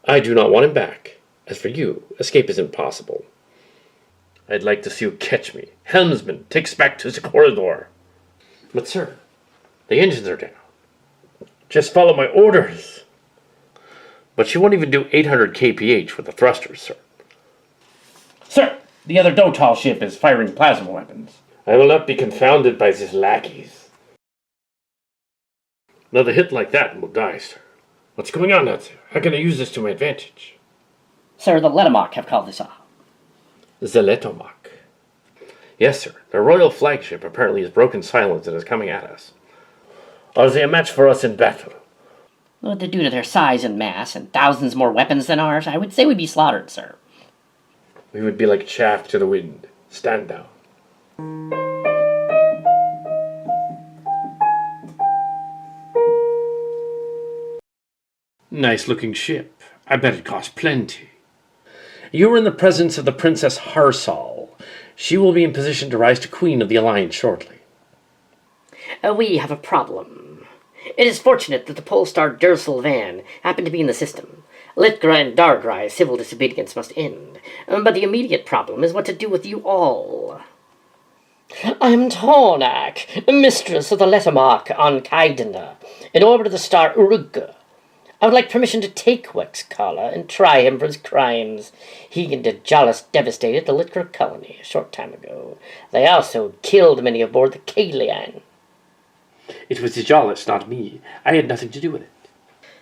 I do not want him back. As for you, escape is impossible. I'd like to see you catch me. Helmsman, take us back to the corridor. But sir, the engines are down. Just follow my orders. But you won't even do 800 kph with the thrusters, sir. Sir, the other Dotal ship is firing plasma weapons. I will not be confounded by these lackeys. Another hit like that and we'll die, sir. What's going on out there? How can I use this to my advantage? Sir, the Letamok have called this off. Zeletomak. Yes, sir. Their royal flagship apparently has broken silence and is coming at us. Are they a match for us in battle? What they do to their size and mass and thousands more weapons than ours, I would say we'd be slaughtered, sir. We would be like chaff to the wind. Stand down. Nice looking ship. I bet it cost plenty. You are in the presence of the Princess Harsal. She will be in position to rise to Queen of the Alliance shortly. We have a problem. It is fortunate that the Polestar Dursal van happened to be in the system. Litgra and Dargrai's civil disobedience must end. But the immediate problem is what to do with you all. I am Tornak, mistress of the Letamok on Kaidana, in orbit of the star Urugga. I would like permission to take Vex-Kala and try him for his crimes. He and Dijalis devastated the Litgra colony a short time ago. They also killed many aboard the Kalian. It was Dijalis, not me. I had nothing to do with it.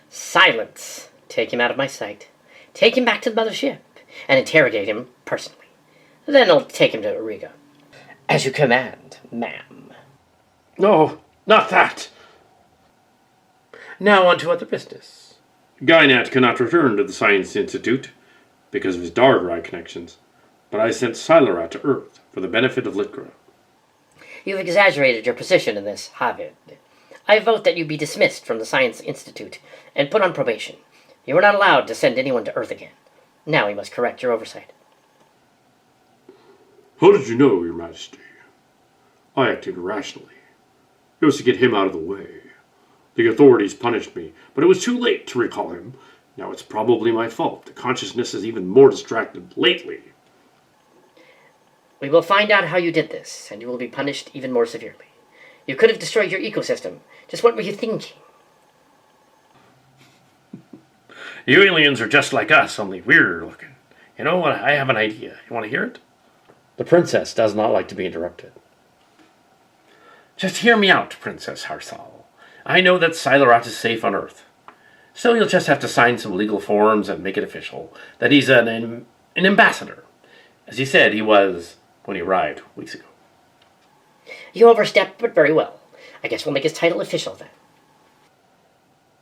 Silence. Take him out of my sight. Take him back to the mothership and interrogate him personally. Then I'll take him to Uriga. As you command, ma'am. No, not that. Now on to other business. Gynat cannot return to the Science Institute because of his Dargrai connections, but I sent Silarat to Earth for the benefit of Litgra. You've exaggerated your position in this, Havid. I vote that you be dismissed from the Science Institute and put on probation. You are not allowed to send anyone to Earth again. Now we must correct your oversight. How did you know, Your Majesty? I acted irrationally. It was to get him out of the way. The authorities punished me, but it was too late to recall him. Now it's probably my fault. The consciousness is even more distracted lately. We will find out how you did this, and you will be punished even more severely. You could have destroyed your ecosystem. Just what were you thinking? You aliens are just like us, only weirder looking. You know what? I have an idea. You want to hear it? The princess does not like to be interrupted. Just hear me out, Princess Harsal. I know that Silarat is safe on Earth. So you'll just have to sign some legal forms and make it official that he's an ambassador. As he said he was when he arrived weeks ago. You overstepped, but very well. I guess we'll make his title official then.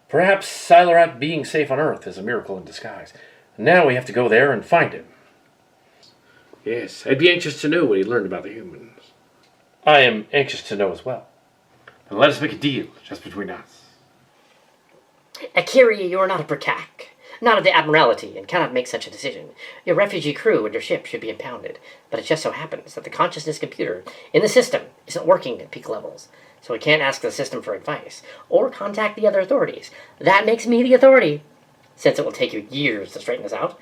Perhaps Silerat being safe on Earth is a miracle in disguise. Now we have to go there and find him. Yes, I'd be anxious to know what he learned about the humans. I am anxious to know as well. And let us make a deal, just between us. Akiri, you are not a Prakak, not of the Admiralty, and cannot make such a decision. Your refugee crew and your ship should be impounded, but it just so happens that the consciousness computer in the system isn't working at peak levels, so we can't ask the system for advice, or contact the other authorities. That makes me the authority. Since it will take you years to straighten this out,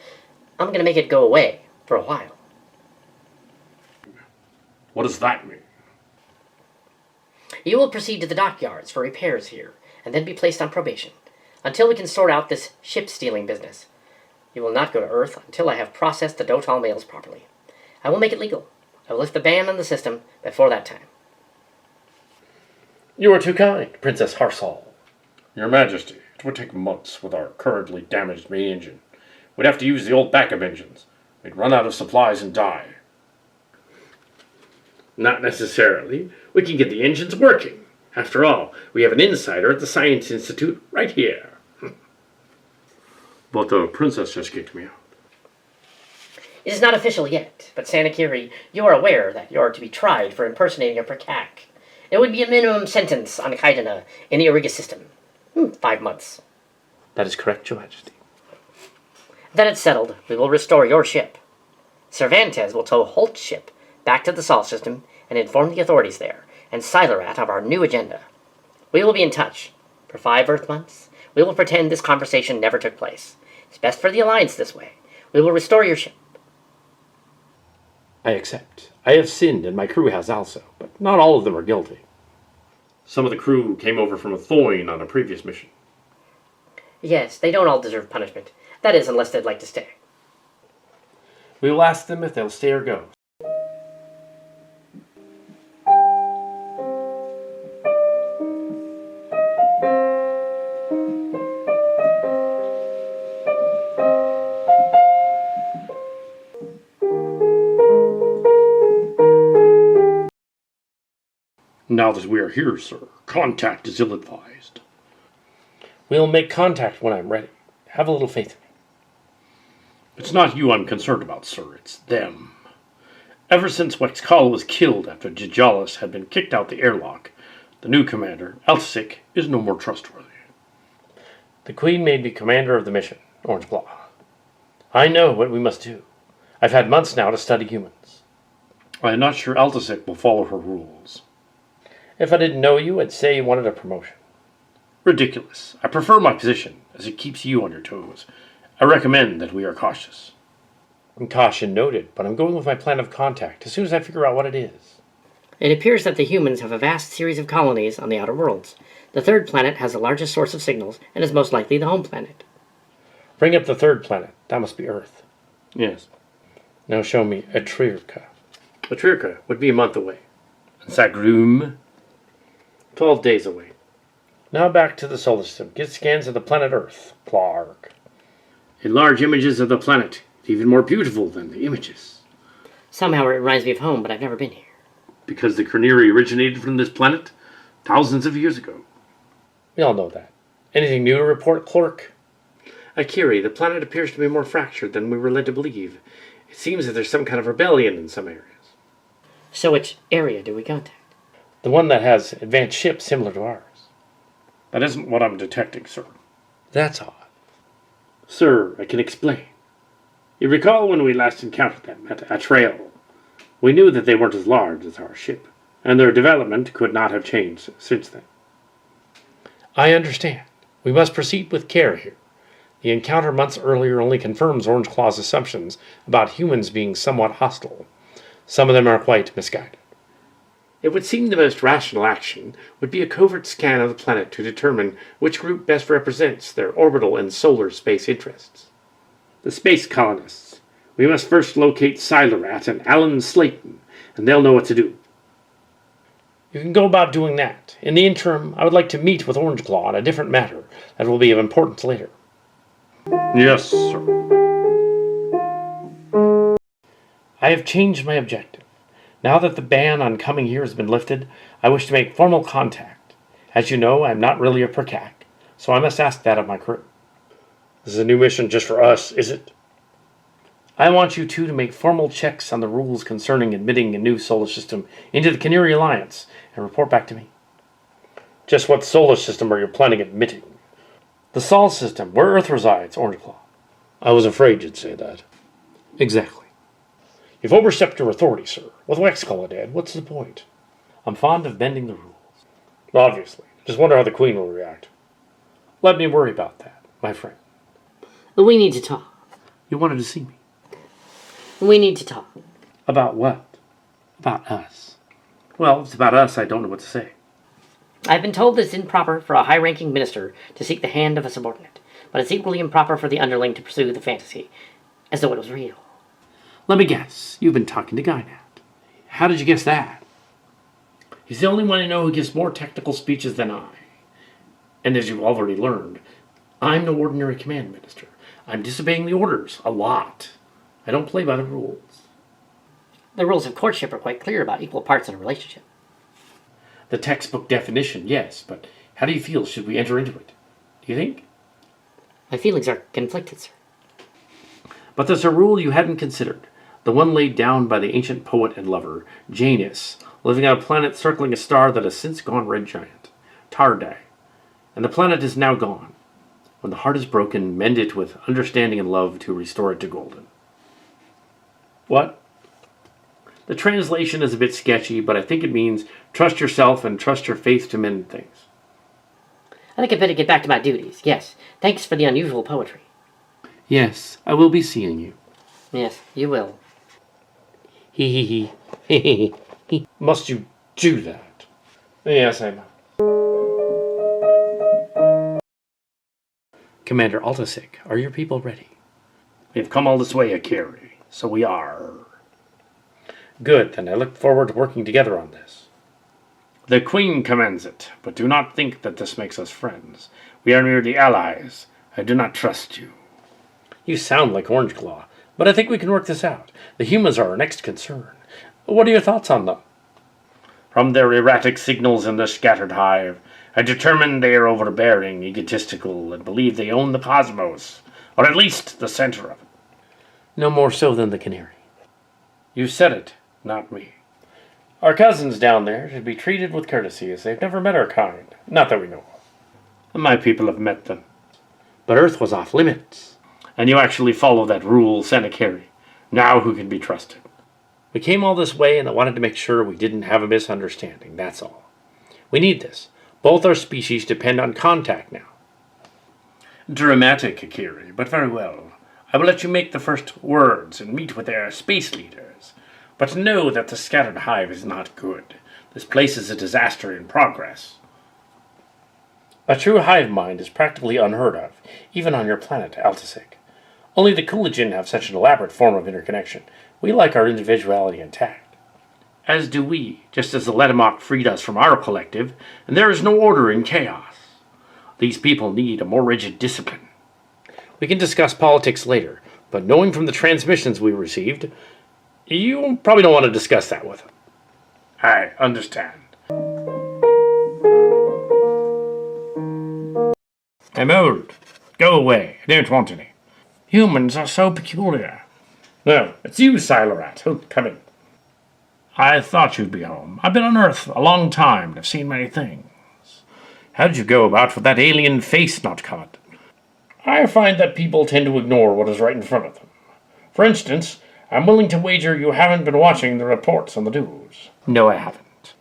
I'm going to make it go away for a while. What does that mean? You will proceed to the dockyards for repairs here, and then be placed on probation, until we can sort out this ship-stealing business. You will not go to Earth until I have processed the Dotal mails properly. I will make it legal. I will lift the ban on the system before that time. You are too kind, Princess Harsal. Your Majesty, it would take months with our currently damaged main engine. We'd have to use the old backup engines. We'd run out of supplies and die. Not necessarily. We can get the engines working. After all, we have an insider at the Science Institute right here. But the princess just kicked me out. It is not official yet, but Sanakiri, you are aware that you are to be tried for impersonating a Prakak. It would be a minimum sentence on Kaidana in the Auriga system. 5 months. That is correct, Your Majesty. Then it's settled. We will restore your ship. Cervantes will tow Holt's ship back to the Sol system and inform the authorities there, and Silerat of our new agenda. We will be in touch. For 5 Earth months, we will pretend this conversation never took place. It's best for the Alliance this way. We will restore your ship. I accept. I have sinned, and my crew has also, but not all of them are guilty. Some of the crew came over from Thoin on a previous mission. Yes, they don't all deserve punishment. That is, unless they'd like to stay. We will ask them if they'll stay or go. Now that we are here, sir, contact is ill-advised. We'll make contact when I'm ready. Have a little faith in me. It's not you I'm concerned about, sir. It's them. Ever since Wexkal was killed after Dijalis had been kicked out the airlock, the new commander, Altsik, is no more trustworthy. The Queen made me commander of the mission, Orange Claw. I know what we must do. I've had months now to study humans. I am not sure Altsik will follow her rules. If I didn't know you, I'd say you wanted a promotion. Ridiculous. I prefer my position, as it keeps you on your toes. I recommend that we are cautious. Caution noted, but I'm going with my plan of contact as soon as I figure out what it is. It appears that the humans have a vast series of colonies on the outer worlds. The third planet has the largest source of signals and is most likely the home planet. Bring up the third planet. That must be Earth. Yes. Now show me Atrirka. Atrirka would be a month away. And Sagrum, 12 days away. Now back to the solar system. Get scans of the planet Earth, Clark. Enlarge images of the planet. It's even more beautiful than the images. Somehow it reminds me of home, but I've never been here. Because the Cohnirri originated from this planet thousands of years ago. We all know that. Anything new to report, Clark? Akiri, the planet appears to be more fractured than we were led to believe. It seems that there's some kind of rebellion in some areas. So which area do we contact? The one that has advanced ships similar to ours. That isn't what I'm detecting, sir. That's odd. Sir, I can explain. You recall when we last encountered them at Atrail? We knew that they weren't as large as our ship, and their development could not have changed since then. I understand. We must proceed with care here. The encounter months earlier only confirms Orange Claw's assumptions about humans being somewhat hostile. Some of them are quite misguided. It would seem the most rational action would be a covert scan of the planet to determine which group best represents their orbital and solar space interests. The space colonists. We must first locate Silerat and Alan Slayton, and they'll know what to do. You can go about doing that. In the interim, I would like to meet with Orange Claw on a different matter that will be of importance later. Yes, sir. I have changed my objective. Now that the ban on coming here has been lifted, I wish to make formal contact. As you know, I'm not really a percac, so I must ask that of my crew. This is a new mission just for us, is it? I want you two to make formal checks on the rules concerning admitting a new solar system into the Cohnirri Alliance and report back to me. Just what solar system are you planning admitting? The Sol system, where Earth resides, Orangeclaw. I was afraid you'd say that. Exactly. You've overstepped your authority, sir. With Wexclaw dead, what's the point? I'm fond of bending the rules. Obviously. Just wonder how the Queen will react. Let me worry about that, my friend. We need to talk. You wanted to see me. We need to talk. About what? About us. Well, if it's about us, I don't know what to say. I've been told it's improper for a high-ranking minister to seek the hand of a subordinate, but it's equally improper for the underling to pursue the fantasy, as though it was real. Let me guess. You've been talking to Gynat. How did you guess that? He's the only one I know who gives more technical speeches than I. And as you've already learned, I'm no ordinary command minister. I'm disobeying the orders a lot. I don't play by the rules. The rules of courtship are quite clear about equal parts in a relationship. The textbook definition, yes, but how do you feel should we enter into it? Do you think? My feelings are conflicted, sir. But there's a rule you hadn't considered, the one laid down by the ancient poet and lover, Janus, living on a planet circling a star that has since gone red giant, Tardai, and the planet is now gone. When the heart is broken, mend it with understanding and love to restore it to golden. What? The translation is a bit sketchy, but I think it means trust yourself and trust your faith to mend things. I think I'd better get back to my duties. Yes, thanks for the unusual poetry. Yes, I will be seeing you. Yes, you will. He. Must you do that? Yes, I must. Commander Altasik, are your people ready? We've come all this way, Akiri, so we are. Good, then I look forward to working together on this. The Queen commands it, but do not think that this makes us friends. We are merely allies. I do not trust you. You sound like Orangeclaw, but I think we can work this out. The humans are our next concern. What are your thoughts on them? From their erratic signals in the scattered hive, I determine they are overbearing, egotistical, and believe they own the cosmos, or at least the center of it. No more so than the Cohnirri. You said it, not me. Our cousins down there should be treated with courtesy, as they've never met our kind. Not that we know of. My people have met them. But Earth was off limits. And you actually follow that rule, Senakeri. Now who can be trusted? We came all this way, and I wanted to make sure we didn't have a misunderstanding, that's all. We need this. Both our species depend on contact now. Dramatic, Akiri, but very well. I will let you make the first words and meet with their space leaders. But know that the scattered hive is not good. This place is a disaster in progress. A true hive mind is practically unheard of, even on your planet, Altasik. Only the Coolidgen have such an elaborate form of interconnection. We like our individuality intact. As do we, just as the Letamok freed us from our collective, and there is no order in chaos. These people need a more rigid discipline. We can discuss politics later, but knowing from the transmissions we received, you probably don't want to discuss that with them. I understand. I'm old. Go away. I don't want any. Humans are so peculiar. No, it's you, Silorat. Oh, come in. I thought you'd be home. I've been on Earth a long time and I've seen many things. How did you go about with that alien face not covered? I find that people tend to ignore what is right in front of them. For instance, I'm willing to wager you haven't been watching the reports on the news. No, I haven't.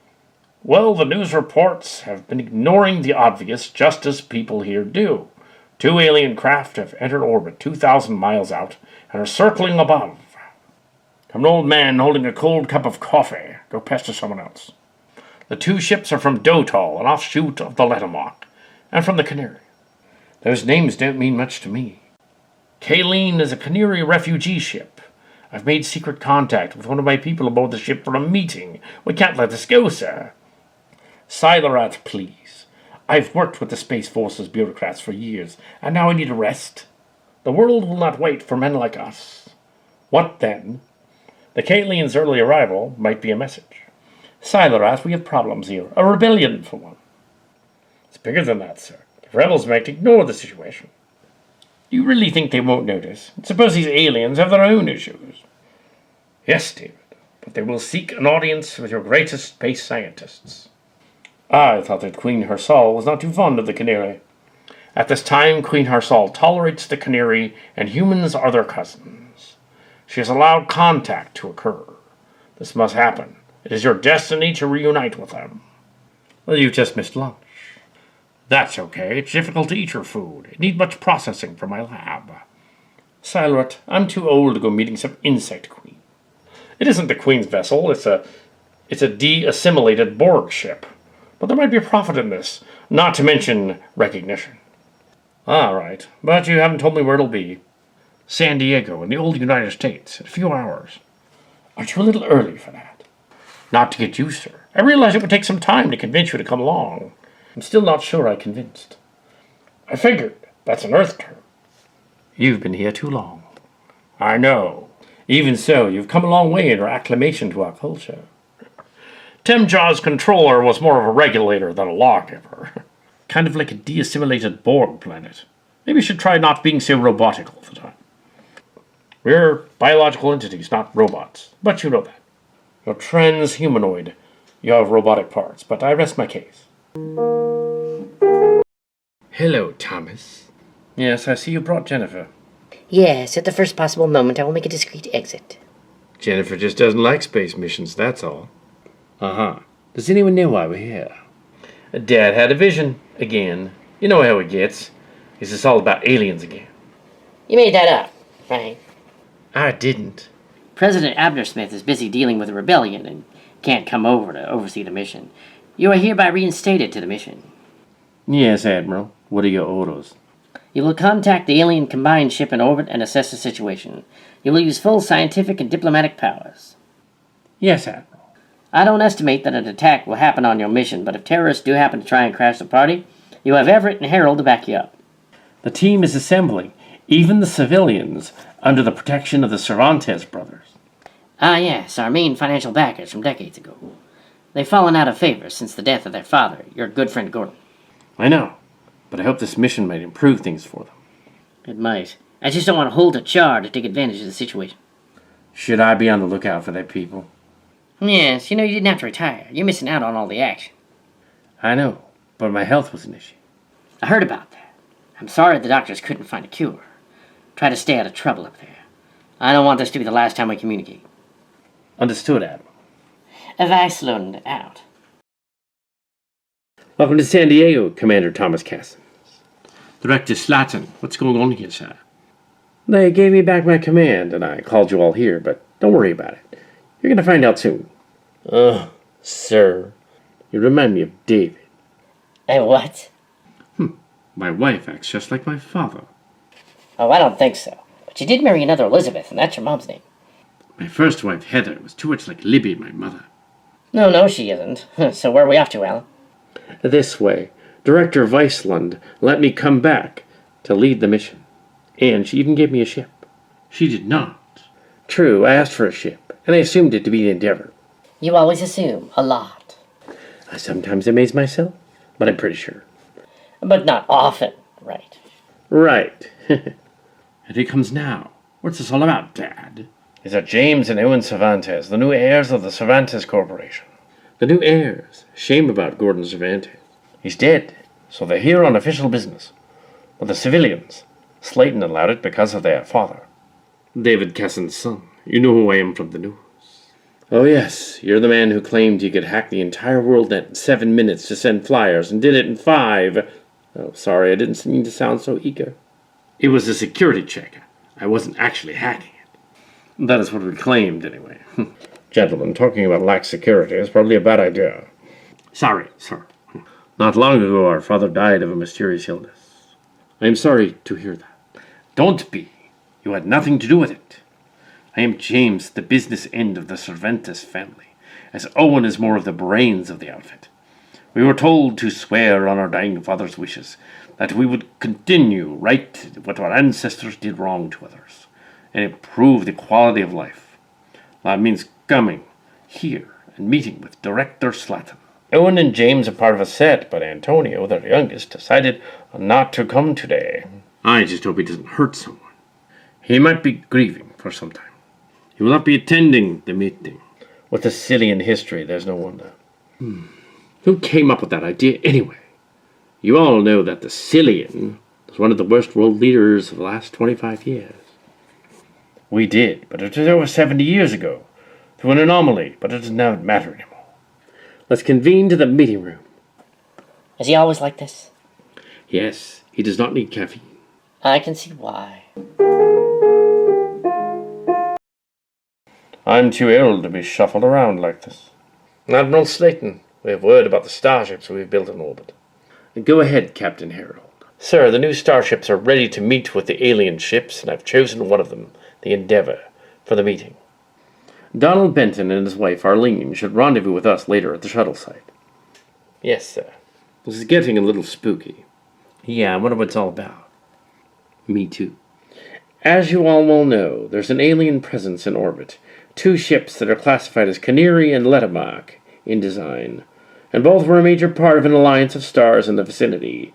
Well, the news reports have been ignoring the obvious just as people here do. 2 alien craft have entered orbit 2,000 miles out and are circling above. I'm an old man holding a cold cup of coffee. Go pester someone else. The 2 ships are from Dotol, an offshoot of the Letamok, and from the Cohnirri. Those names don't mean much to me. Kayleen is a Cohnirri refugee ship. I've made secret contact with one of my people aboard the ship for a meeting. We can't let this go, sir. Silorat, please. I've worked with the Space Force's bureaucrats for years, and now I need a rest. The world will not wait for men like us. What then? The Kayleen's early arrival might be a message. Silorat, we have problems here. A rebellion, for one. It's bigger than that, sir. The rebels might ignore the situation. You really think they won't notice? Suppose these aliens have their own issues. Yes, David, but they will seek an audience with your greatest space scientists. I thought that Queen Harsal was not too fond of the Cohnirri. At this time, Queen Harsal tolerates the Cohnirri, and humans are their cousins. She has allowed contact to occur. This must happen. It is your destiny to reunite with them. Well, you've just missed lunch. That's okay. It's difficult to eat your food. It needs much processing for my lab. Silent, I'm too old to go meeting some insect queen. It isn't the Queen's vessel. It's a de-assimilated Borg ship. But there might be a profit in this, not to mention recognition. All right, but you haven't told me where it'll be. San Diego in the old United States in a few hours. Aren't you a little early for that? Not to get you, sir. I realize it would take some time to convince you to come along. I'm still not sure I convinced. I figured. That's an Earth term. You've been here too long. I know. Even so, you've come a long way in your acclimation to our culture. Temjaw's controller was more of a regulator than a lawgiver. Kind of like a de-assimilated Borg planet. Maybe you should try not being so robotic all the time. We're biological entities, not robots. But you know that. You're transhumanoid. You have robotic parts, but I rest my case. Hello, Thomas. Yes, I see you brought Jennifer. Yes, at the first possible moment I will make a discreet exit. Jennifer just doesn't like space missions, that's all. Uh-huh. Does anyone know why we're here? Dad had a vision. Again. You know how it gets. Is this all about aliens again? You made that up, right? I didn't. President Abner Smith is busy dealing with a rebellion and can't come over to oversee the mission. You are hereby reinstated to the mission. Yes, Admiral. What are your orders? You will contact the alien combined ship in orbit and assess the situation. You will use full scientific and diplomatic powers. Yes, Admiral. I don't estimate that an attack will happen on your mission, but if terrorists do happen to try and crash the party, you have Everett and Harold to back you up. The team is assembling, even the civilians, under the protection of the Cervantes brothers. Ah, yes, our main financial backers from decades ago. They've fallen out of favor since the death of their father, your good friend Gordon. I know, but I hope this mission might improve things for them. It might. I just don't want to hold a char to take advantage of the situation. Should I be on the lookout for that people? Yes, you know you didn't have to retire. You're missing out on all the action. I know, but my health was an issue. I heard about that. I'm sorry the doctors couldn't find a cure. Try to stay out of trouble up there. I don't want this to be the last time we communicate. Understood, Admiral. Weislund out. Welcome to San Diego, Commander Thomas Casson. Director Slatton, what's going on here, sir? They gave me back my command, and I called you all here, but don't worry about it. You're going to find out soon. Sir. You remind me of David. What? My wife acts just like my father. Oh, I don't think so. But you did marry another Elizabeth, and that's your mom's name. My first wife, Heather, was too much like Libby, my mother. No, she isn't. So where are we off to, Alan? This way. Director Weislund let me come back to lead the mission. And she even gave me a ship. She did not. True, I asked for a ship, and I assumed it to be the Endeavor. You always assume a lot. I sometimes amaze myself, but I'm pretty sure. But not often, right? Right. And here comes now. What's this all about, Dad? Is that James and Owen Cervantes, the new heirs of the Cervantes Corporation? The new heirs. Shame about Gordon Cervantes. He's dead, so they're here on official business. But the civilians, Slayton allowed it because of their father. David Casson's son. You know who I am from the news. Oh yes, you're the man who claimed you could hack the entire world net in 7 minutes to send flyers and did it in 5. Oh, sorry, I didn't mean to sound so eager. It was a security check. I wasn't actually hacking it. That is what we claimed, anyway. Gentlemen, talking about lax security is probably a bad idea. Sorry, sir. Not long ago, our father died of a mysterious illness. I am sorry to hear that. Don't be. You had nothing to do with it. I am James, the business end of the Cervantes family, as Owen is more of the brains of the outfit. We were told to swear on our dying father's wishes that we would continue right what our ancestors did wrong to others and improve the quality of life. That means coming here and meeting with Director Slatton. Owen and James are part of a set, but Antonio, their youngest, decided not to come today. I just hope he doesn't hurt someone. He might be grieving for some time. He will not be attending the meeting. With the Cillian history, there's no wonder. Who came up with that idea anyway? You all know that the Cillian was one of the worst world leaders of the last 25 years. We did, but it was over 70 years ago. Through an anomaly, but it doesn't matter anymore. Let's convene to the meeting room. Is he always like this? Yes, he does not need caffeine. I can see why. I'm too ill to be shuffled around like this. Admiral Slayton, we have word about the starships we've built in orbit. Go ahead, Captain Harold. Sir, the new starships are ready to meet with the alien ships, and I've chosen one of them, the Endeavour, for the meeting. Donald Benton and his wife Arlene should rendezvous with us later at the shuttle site. Yes, sir. This is getting a little spooky. Yeah, I wonder what it's all about. Me too. As you all well know, there's an alien presence in orbit. 2 ships that are classified as Cohnirri and Letamak in design, and both were a major part of an alliance of stars in the vicinity.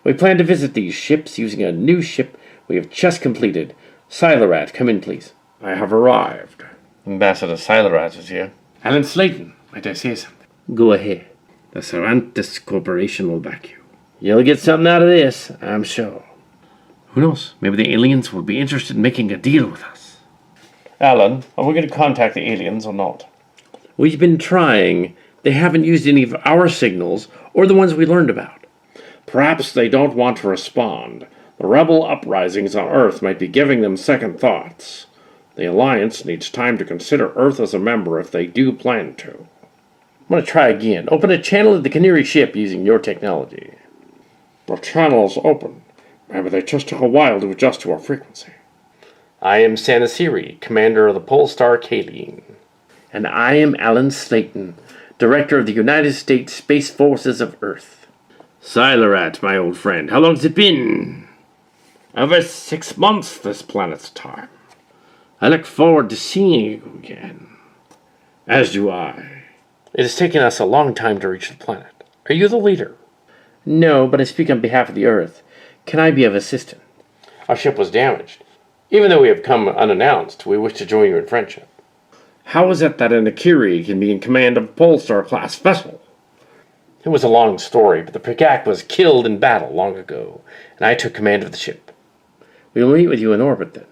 We plan to visit these ships using a new ship we have just completed. Silerat, come in, please. I have arrived. Ambassador Silerat is here. Alan Slayton, might I say something? Go ahead. The Cervantes Corporation will back you. You'll get something out of this, I'm sure. Who knows? Maybe the aliens will be interested in making a deal with us. Alan, are we going to contact the aliens or not? We've been trying. They haven't used any of our signals or the ones we learned about. Perhaps they don't want to respond. The rebel uprisings on Earth might be giving them second thoughts. The Alliance needs time to consider Earth as a member if they do plan to. I'm going to try again. Open a channel at the Cohnirri ship using your technology. The channel's open. Maybe they just took a while to adjust to our frequency. I am Sanasiri, commander of the Polestar Kaline. And I am Alan Slayton, director of the United States Space Forces of Earth. Silerat, my old friend, how long's it been? Over 6 months this planet's time. I look forward to seeing you again. As do I. It has taken us a long time to reach the planet. Are you the leader? No, but I speak on behalf of the Earth. Can I be of assistance? Our ship was damaged. Even though we have come unannounced, we wish to join you in friendship. How is it that an Akiri can be in command of a Polestar-class vessel? It was a long story, but the Prigak was killed in battle long ago, and I took command of the ship. We will meet with you in orbit, then.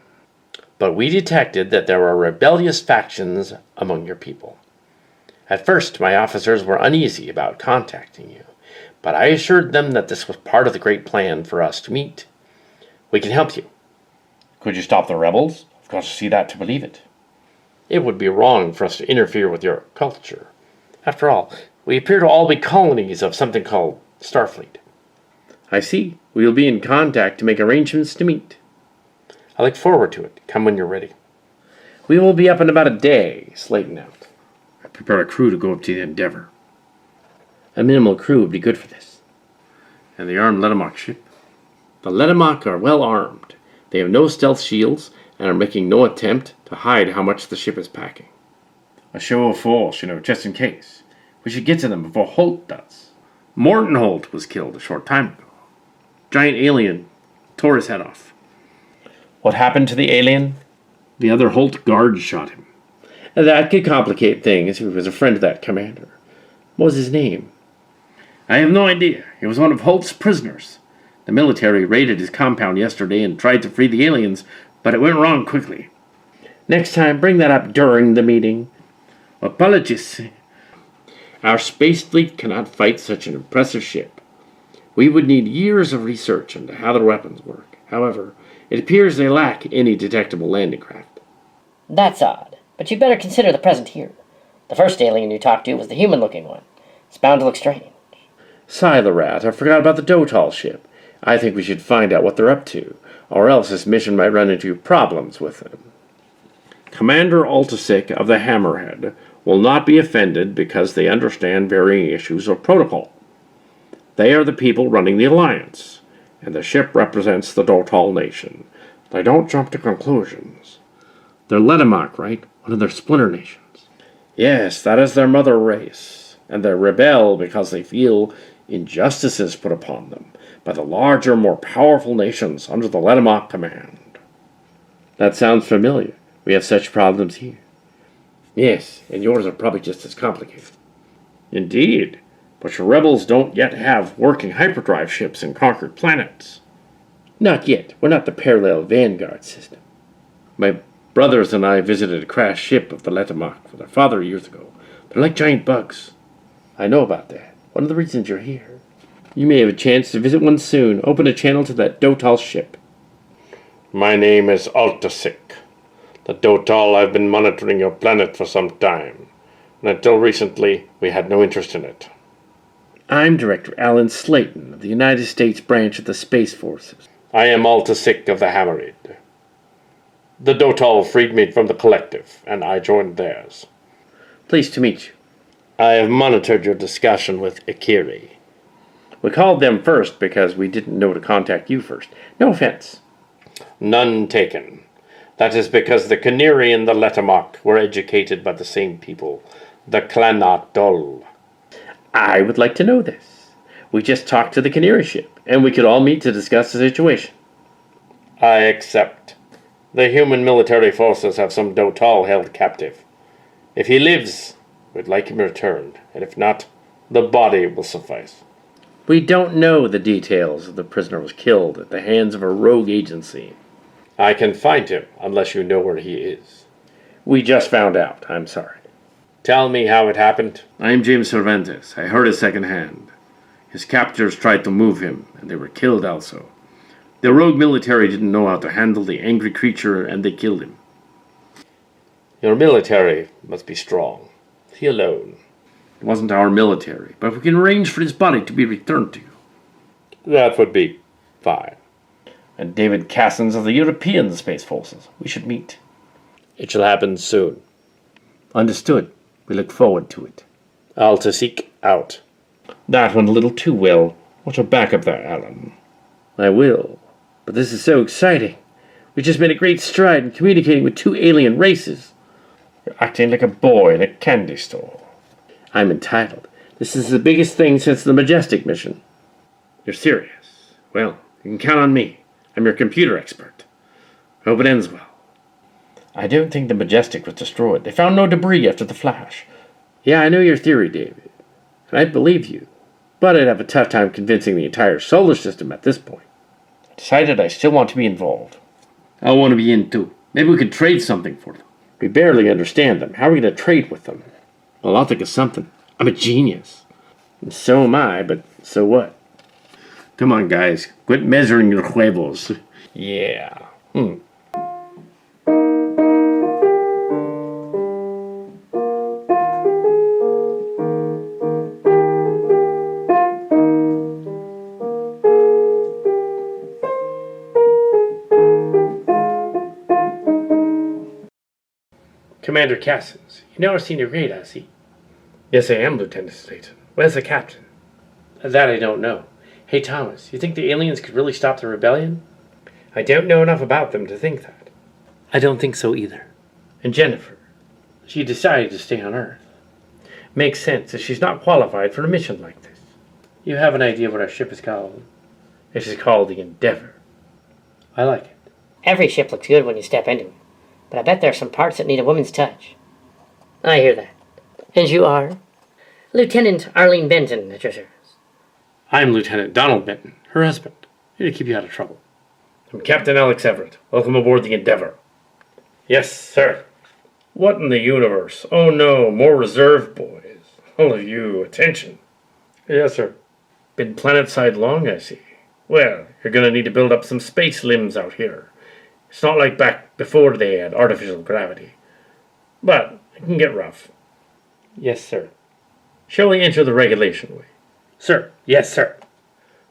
But we detected that there were rebellious factions among your people. At first, my officers were uneasy about contacting you, but I assured them that this was part of the great plan for us to meet. We can help you. Could you stop the rebels? I've got to see that to believe it. It would be wrong for us to interfere with your culture. After all, we appear to all be colonies of something called Starfleet. I see. We will be in contact to make arrangements to meet. I look forward to it. Come when you're ready. We will be up in about a day, Slayton out. I prepare a crew to go up to the Endeavour. A minimal crew would be good for this. And the armed Letamak ship? The Letamak are well armed. They have no stealth shields and are making no attempt to hide how much the ship is packing. A show of force, just in case. We should get to them before Holt does. Morton Holt was killed a short time ago. Giant alien tore his head off. What happened to the alien? The other Holt guards shot him. That could complicate things if he was a friend of that commander. What was his name? I have no idea. He was one of Holt's prisoners. The military raided his compound yesterday and tried to free the aliens, but it went wrong quickly. Next time, bring that up during the meeting. Apologies. Our space fleet cannot fight such an impressive ship. We would need years of research into how their weapons work. However, it appears they lack any detectable landing craft. That's odd, but you'd better consider the present here. The first alien you talked to was the human-looking one. It's bound to look strange. Silerat, I forgot about the Dotal ship. I think we should find out what they're up to, or else this mission might run into problems with them. Commander Altasik of the Hammerhead will not be offended because they understand varying issues of protocol. They are the people running the Alliance, and the ship represents the Dotal nation. They don't jump to conclusions. They're Letamak, right? One of their splinter nations. Yes, that is their mother race. and they rebel because they feel injustices put upon them by the larger, more powerful nations under the Letamok command. That sounds familiar. We have such problems here. Yes, and yours are probably just as complicated. Indeed, but your rebels don't yet have working hyperdrive ships in conquered planets. Not yet. We're not the parallel Vanguard system. My brothers and I visited a crashed ship of the Letamok with our father years ago. They're like giant bugs. I know about that. One of the reasons you're here. You may have a chance to visit one soon. Open a channel to that Dotal ship. My name is Altasik. The Dotal, I've been monitoring your planet for some time, and until recently, we had no interest in it. I'm Director Alan Slayton of the United States branch of the Space Forces. I am Altasik of the Hammerid. The Dotal freed me from the Collective, and I joined theirs. Pleased to meet you. I have monitored your discussion with Ikiri. We called them first because we didn't know to contact you first. No offense. None taken. That is because the Cohnirri and the Letamok were educated by the same people, the Clanat Dol. I would like to know this. We just talked to the Cohnirri ship, and we could all meet to discuss the situation. I accept. The human military forces have some Dotal held captive. If he lives, we'd like him returned, and if not, the body will suffice. We don't know the details of the prisoner was killed at the hands of a rogue agency. I can find him, unless you know where he is. We just found out. I'm sorry. Tell me how it happened. I'm James Cervantes. I heard it secondhand. His captors tried to move him, and they were killed also. The rogue military didn't know how to handle the angry creature, and they killed him. Your military must be strong. He alone. It wasn't our military, but we can arrange for his body to be returned to you. That would be fine. And David Cassens of the European Space Forces. We should meet. It shall happen soon. Understood. We look forward to it. Altasik out. That went a little too well. What's your backup there, Alan? I will. But this is so exciting. We just made a great stride in communicating with 2 alien races. You're acting like a boy in a candy store. I'm entitled. This is the biggest thing since the Majestic mission. You're serious? Well, you can count on me. I'm your computer expert. Hope it ends well. I don't think the Majestic was destroyed. They found no debris after the flash. Yeah, I know your theory, David. And I believe you. But I'd have a tough time convincing the entire solar system at this point. I decided I still want to be involved. I want to be in too. Maybe we could trade something for them. We barely understand them. How are we going to trade with them? Well, I'll think of something. I'm a genius. And so am I, but so what? Come on, guys. Quit measuring your huevos. Yeah. Commander Cassens, you know our senior grade, I see. Yes, I am, Lieutenant Slayton. Where's the captain? That I don't know. Hey, Thomas, you think the aliens could really stop the rebellion? I don't know enough about them to think that. I don't think so either. And Jennifer, she decided to stay on Earth. Makes sense, as she's not qualified for a mission like this. You have an idea what our ship is called? It is called the Endeavor. I like it. Every ship looks good when you step into it, but I bet there are some parts that need a woman's touch. I hear that. And you are? Lieutenant Arlene Benton at your service. I'm Lieutenant Donald Benton, her husband, here to keep you out of trouble. I'm Captain Alex Everett. Welcome aboard the Endeavor. Yes, sir. What in the universe? Oh no, more reserve boys. All of you, attention. Yes, sir. Been planetside long, I see. Well, you're gonna need to build up some space limbs out here. It's not like back before they had artificial gravity. But it can get rough. Yes, sir. Shall we enter the regulation way? Sir. Yes, sir.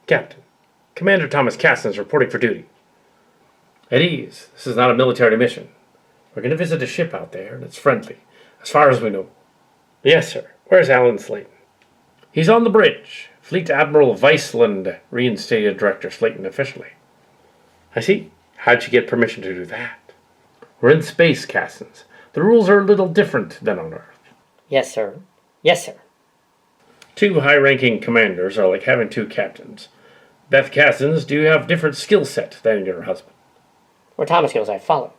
Captain, Commander Thomas Cassens reporting for duty. At ease. This is not a military mission. We're going to visit a ship out there, and it's friendly, as far as we know. Yes, sir. Where's Alan Slayton? He's on the bridge. Fleet Admiral Viceland reinstated Director Slayton officially. I see. How'd you get permission to do that? We're in space, Cassens. The rules are a little different than on Earth. Yes, sir. Yes, sir. Two high-ranking commanders are like having two captains. Beth Cassins, do you have different skill set than your husband? Or Thomas goes, I follow.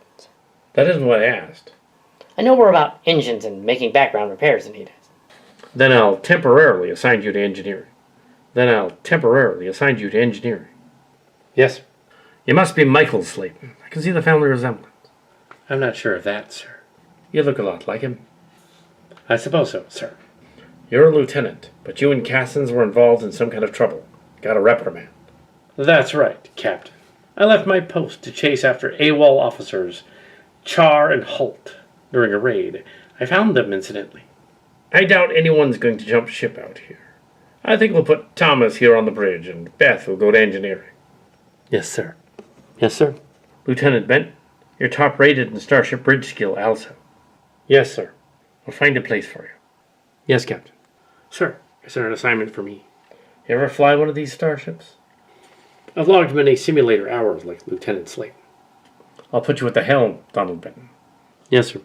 That isn't what I asked. I know more about engines and making background repairs than he does. Then I'll temporarily assign you to engineering. Yes, sir. You must be Michael Slayton. I can see the family resemblance. I'm not sure of that, sir. You look a lot like him. I suppose so, sir. You're a lieutenant, but you and Cassins were involved in some kind of trouble. Got a reprimand. That's right, Captain. I left my post to chase after AWOL officers Char and Holt during a raid. I found them, incidentally. I doubt anyone's going to jump ship out here. I think we'll put Thomas here on the bridge, and Beth will go to engineering. Yes, sir. Yes, sir. Lieutenant Bent, you're top-rated in Starship bridge skill also. Yes, sir. We'll find a place for you. Yes, Captain. Sir, is there an assignment for me? You ever fly one of these starships? I've logged many simulator hours like Lieutenant Slayton. I'll put you at the helm, Donald Benton. Yes, sir.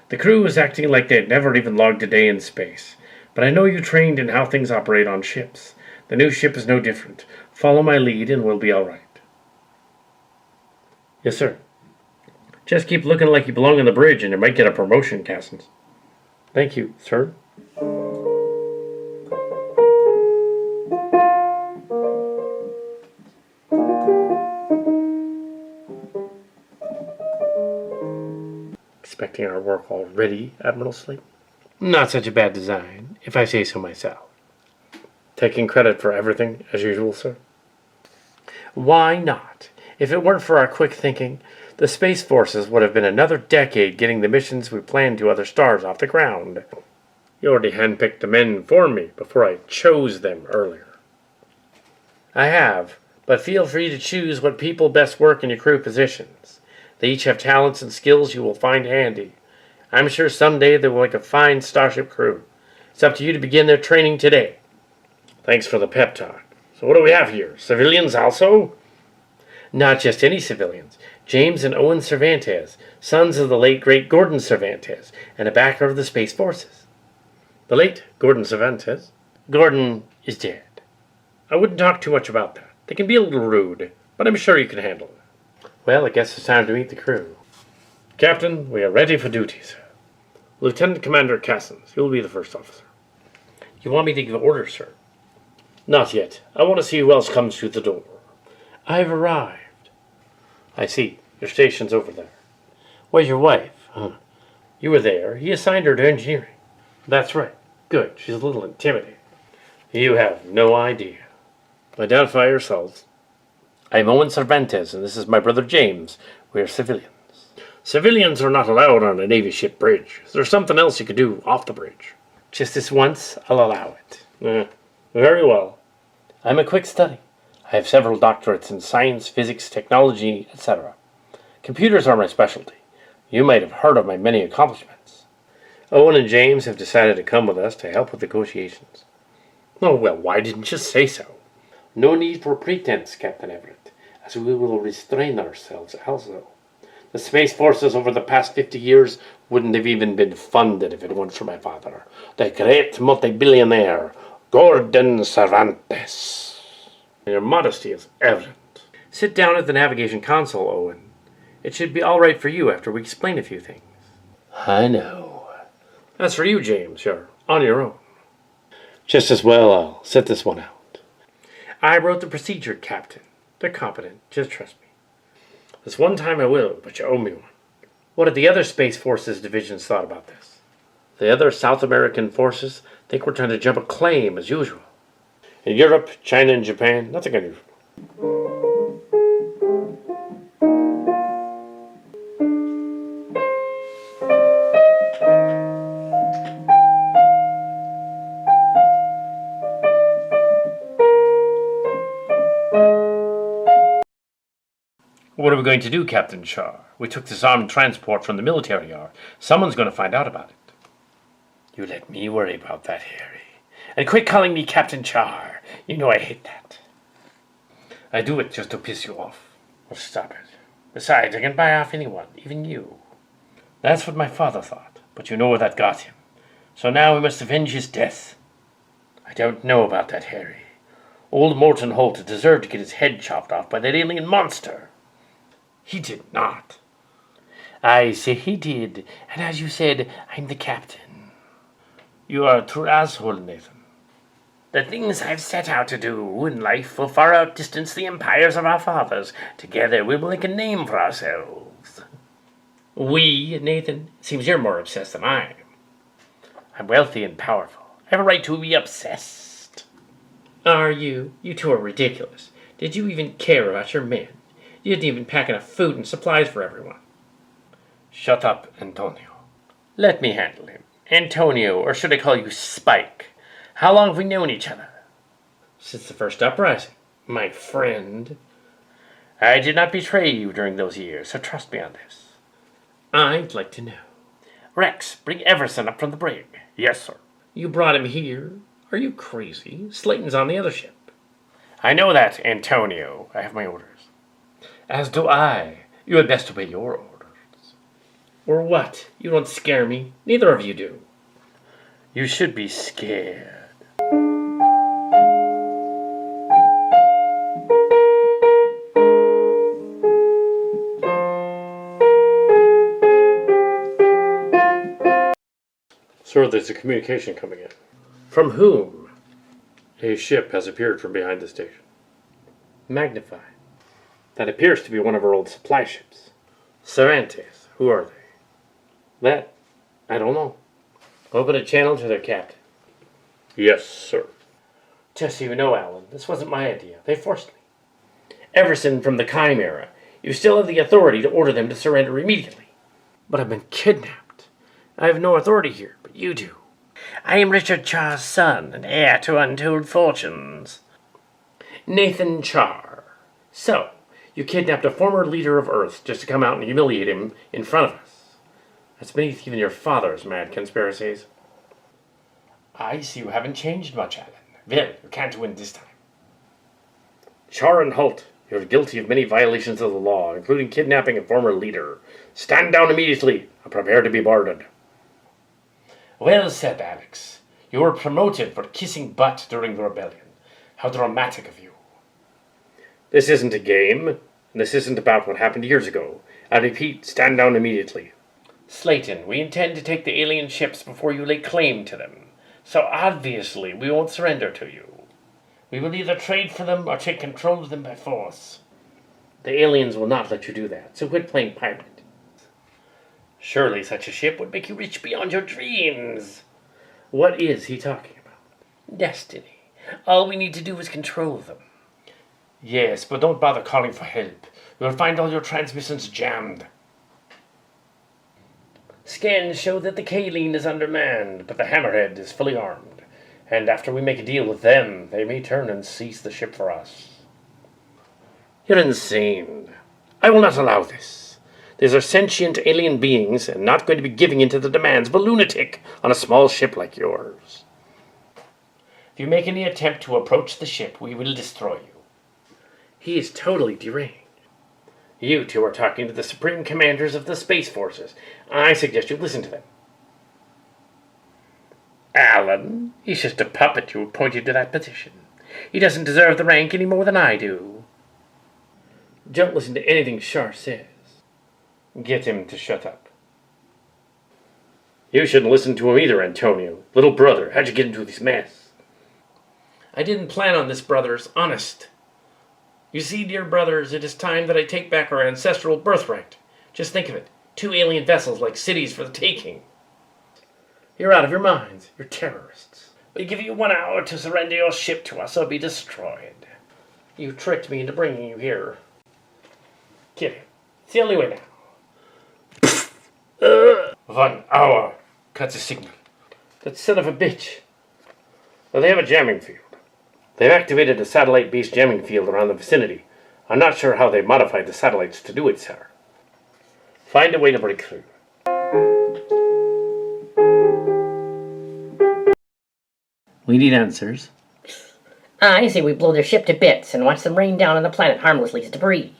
The crew is acting like they'd never even logged a day in space. But I know you trained in how things operate on ships. The new ship is no different. Follow my lead and we'll be all right. Yes, sir. Just keep looking like you belong on the bridge and you might get a promotion, Cassins. Thank you, sir. Expecting our work already, Admiral Slayton? Not such a bad design, if I say so myself. Taking credit for everything, as usual, sir? Why not? If it weren't for our quick thinking, the Space Forces would have been another decade getting the missions we planned to other stars off the ground. You already handpicked the men for me before I chose them earlier. I have, but feel free to choose what people best work in your crew positions. They each have talents and skills you will find handy. I'm sure someday they will make a fine Starship crew. It's up to you to begin their training today. Thanks for the pep talk. So what do we have here? Civilians also? Not just any civilians. James and Owen Cervantes, sons of the late great Gordon Cervantes, and a backer of the Space Forces. The late Gordon Cervantes? Gordon is dead. I wouldn't talk too much about that. They can be a little rude, but I'm sure you can handle it. Well, I guess it's time to meet the crew. Captain, we are ready for duty, sir. Lieutenant Commander Cassins, you'll be the first officer. You want me to give orders, sir? Not yet. I want to see who else comes through the door. I've arrived. I see. Your station's over there. Where's your wife? You were there. He assigned her to engineering. That's right. Good. She's a little intimidating. You have no idea. Identify yourselves. I'm Owen Cervantes, and this is my brother James. We're civilians. Civilians are not allowed on a Navy ship bridge. There's something else you could do off the bridge. Just this once, I'll allow it. Very well. I'm a quick study. I have several doctorates in science, physics, technology, etc. Computers are my specialty. You might have heard of my many accomplishments. Owen and James have decided to come with us to help with negotiations. Oh, well, why didn't you say so? No need for pretense, Captain Everett, as we will restrain ourselves also. The Space Forces over the past 50 years wouldn't have even been funded if it weren't for my father, the great multi-billionaire, Gordon Cervantes. Your modesty is evident. Sit down at the navigation console, Owen. It should be all right for you after we explain a few things. I know. As for you, James, you're on your own. Just as well I'll sit this one out. I wrote the procedure, Captain. They're competent. Just trust me. This one time I will, but you owe me one. What have the other Space Forces divisions thought about this? The other South American forces think we're trying to jump a claim as usual. In Europe, China, and Japan, nothing unusual. What are we going to do, Captain Char? We took this armed transport from the military yard. Someone's going to find out about it. You let me worry about that, Harry. And quit calling me Captain Char. You know I hate that. I do it just to piss you off. Well, stop it. Besides, I can buy off anyone, even you. That's what my father thought, but you know where that got him. So now we must avenge his death. I don't know about that, Harry. Old Morton Holt deserved to get his head chopped off by that alien monster. He did not. I say he did, and as you said, I'm the captain. You are a true asshole, Nathan. The things I've set out to do in life will far outdistance the empires of our fathers. Together we will make a name for ourselves. We, Nathan? Seems you're more obsessed than I am. I'm wealthy and powerful. I have a right to be obsessed. Are you? You two are ridiculous. Did you even care about your men? You didn't even pack enough food and supplies for everyone. Shut up, Antonio. Let me handle him. Antonio, or should I call you Spike? How long have we known each other? Since the first uprising, my friend. I did not betray you during those years, so trust me on this. I'd like to know. Rex, bring Everson up from the brig. Yes, sir. You brought him here? Are you crazy? Slayton's on the other ship. I know that, Antonio. I have my orders. As do I. You had best obey your orders. Or what? You don't scare me. Neither of you do. You should be scared. Sir, there's a communication coming in. From whom? A ship has appeared from behind the station. Magnify. That appears to be one of our old supply ships. Cervantes. Who are they? That, I don't know. Open a channel to their captain. Yes, sir. Just so you know, Alan, this wasn't my idea. They forced me. Everson from the Chimera. You still have the authority to order them to surrender immediately. But I've been kidnapped. I have no authority here, but you do. I am Richard Char's son and heir to untold fortunes. Nathan Char. So, you kidnapped a former leader of Earth just to come out and humiliate him in front of us. That's beneath even your father's mad conspiracies. I see you haven't changed much, Alan. Well, you can't win this time. Char and Holt, you're guilty of many violations of the law, including kidnapping a former leader. Stand down immediately and prepare to be boarded. Well said, Alex. You were promoted for kissing butt during the rebellion. How dramatic of you. This isn't a game, and this isn't about what happened years ago. I repeat, stand down immediately. Slayton, we intend to take the alien ships before you lay claim to them. So obviously we won't surrender to you. We will either trade for them or take control of them by force. The aliens will not let you do that, so quit playing pirate. Surely such a ship would make you rich beyond your dreams. What is he talking about? Destiny. All we need to do is control them. Yes, but don't bother calling for help. You'll find all your transmissions jammed. Scans show that the Kaleen is undermanned, but the Hammerhead is fully armed. And after we make a deal with them, they may turn and seize the ship for us. You're insane. I will not allow this. These are sentient alien beings and not going to be giving in to the demands of a lunatic on a small ship like yours. If you make any attempt to approach the ship, we will destroy you. He is totally deranged. You two are talking to the supreme commanders of the Space Forces. I suggest you listen to them. Alan, he's just a puppet you appointed to that position. He doesn't deserve the rank any more than I do. Don't listen to anything Char says. Get him to shut up. You shouldn't listen to him either, Antonio. Little brother, how'd you get into this mess? I didn't plan on this, brothers, honest. You see, dear brothers, it is time that I take back our ancestral birthright. Just think of it. 2 alien vessels like cities for the taking. You're out of your minds. You're terrorists. We give you 1 hour to surrender your ship to us or be destroyed. You tricked me into bringing you here. Get him. It's the only way now. 1 hour. Cut the signal. That son of a bitch. Well, they have a jamming field. They've activated a satellite-based jamming field around the vicinity. I'm not sure how they modified the satellites to do it, sir. Find a way to break through. We need answers. I say we blow their ship to bits and watch them rain down on the planet harmlessly as debris.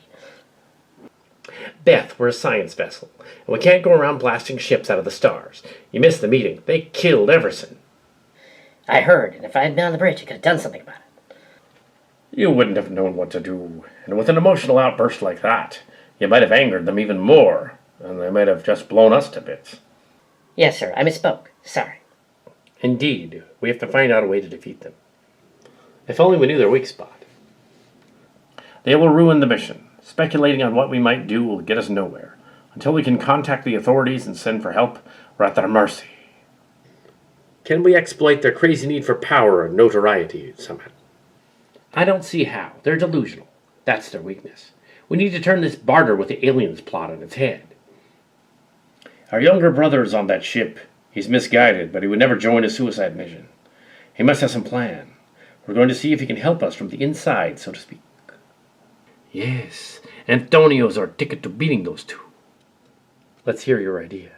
Beth, we're a science vessel, and we can't go around blasting ships out of the stars. You missed the meeting. They killed Everson. I heard, and if I had been on the bridge, I could have done something about it. You wouldn't have known what to do, and with an emotional outburst like that, you might have angered them even more, and they might have just blown us to bits. Yes, sir, I misspoke. Sorry. Indeed, we have to find out a way to defeat them. If only we knew their weak spot. They will ruin the mission. Speculating on what we might do will get us nowhere. Until we can contact the authorities and send for help, we're at their mercy. Can we exploit their crazy need for power and notoriety somehow? I don't see how. They're delusional. That's their weakness. We need to turn this barter with the aliens plot on its head. Our younger brother is on that ship. He's misguided, but he would never join a suicide mission. He must have some plan. We're going to see if he can help us from the inside, so to speak. Yes, Antonio's our ticket to beating those two. Let's hear your idea.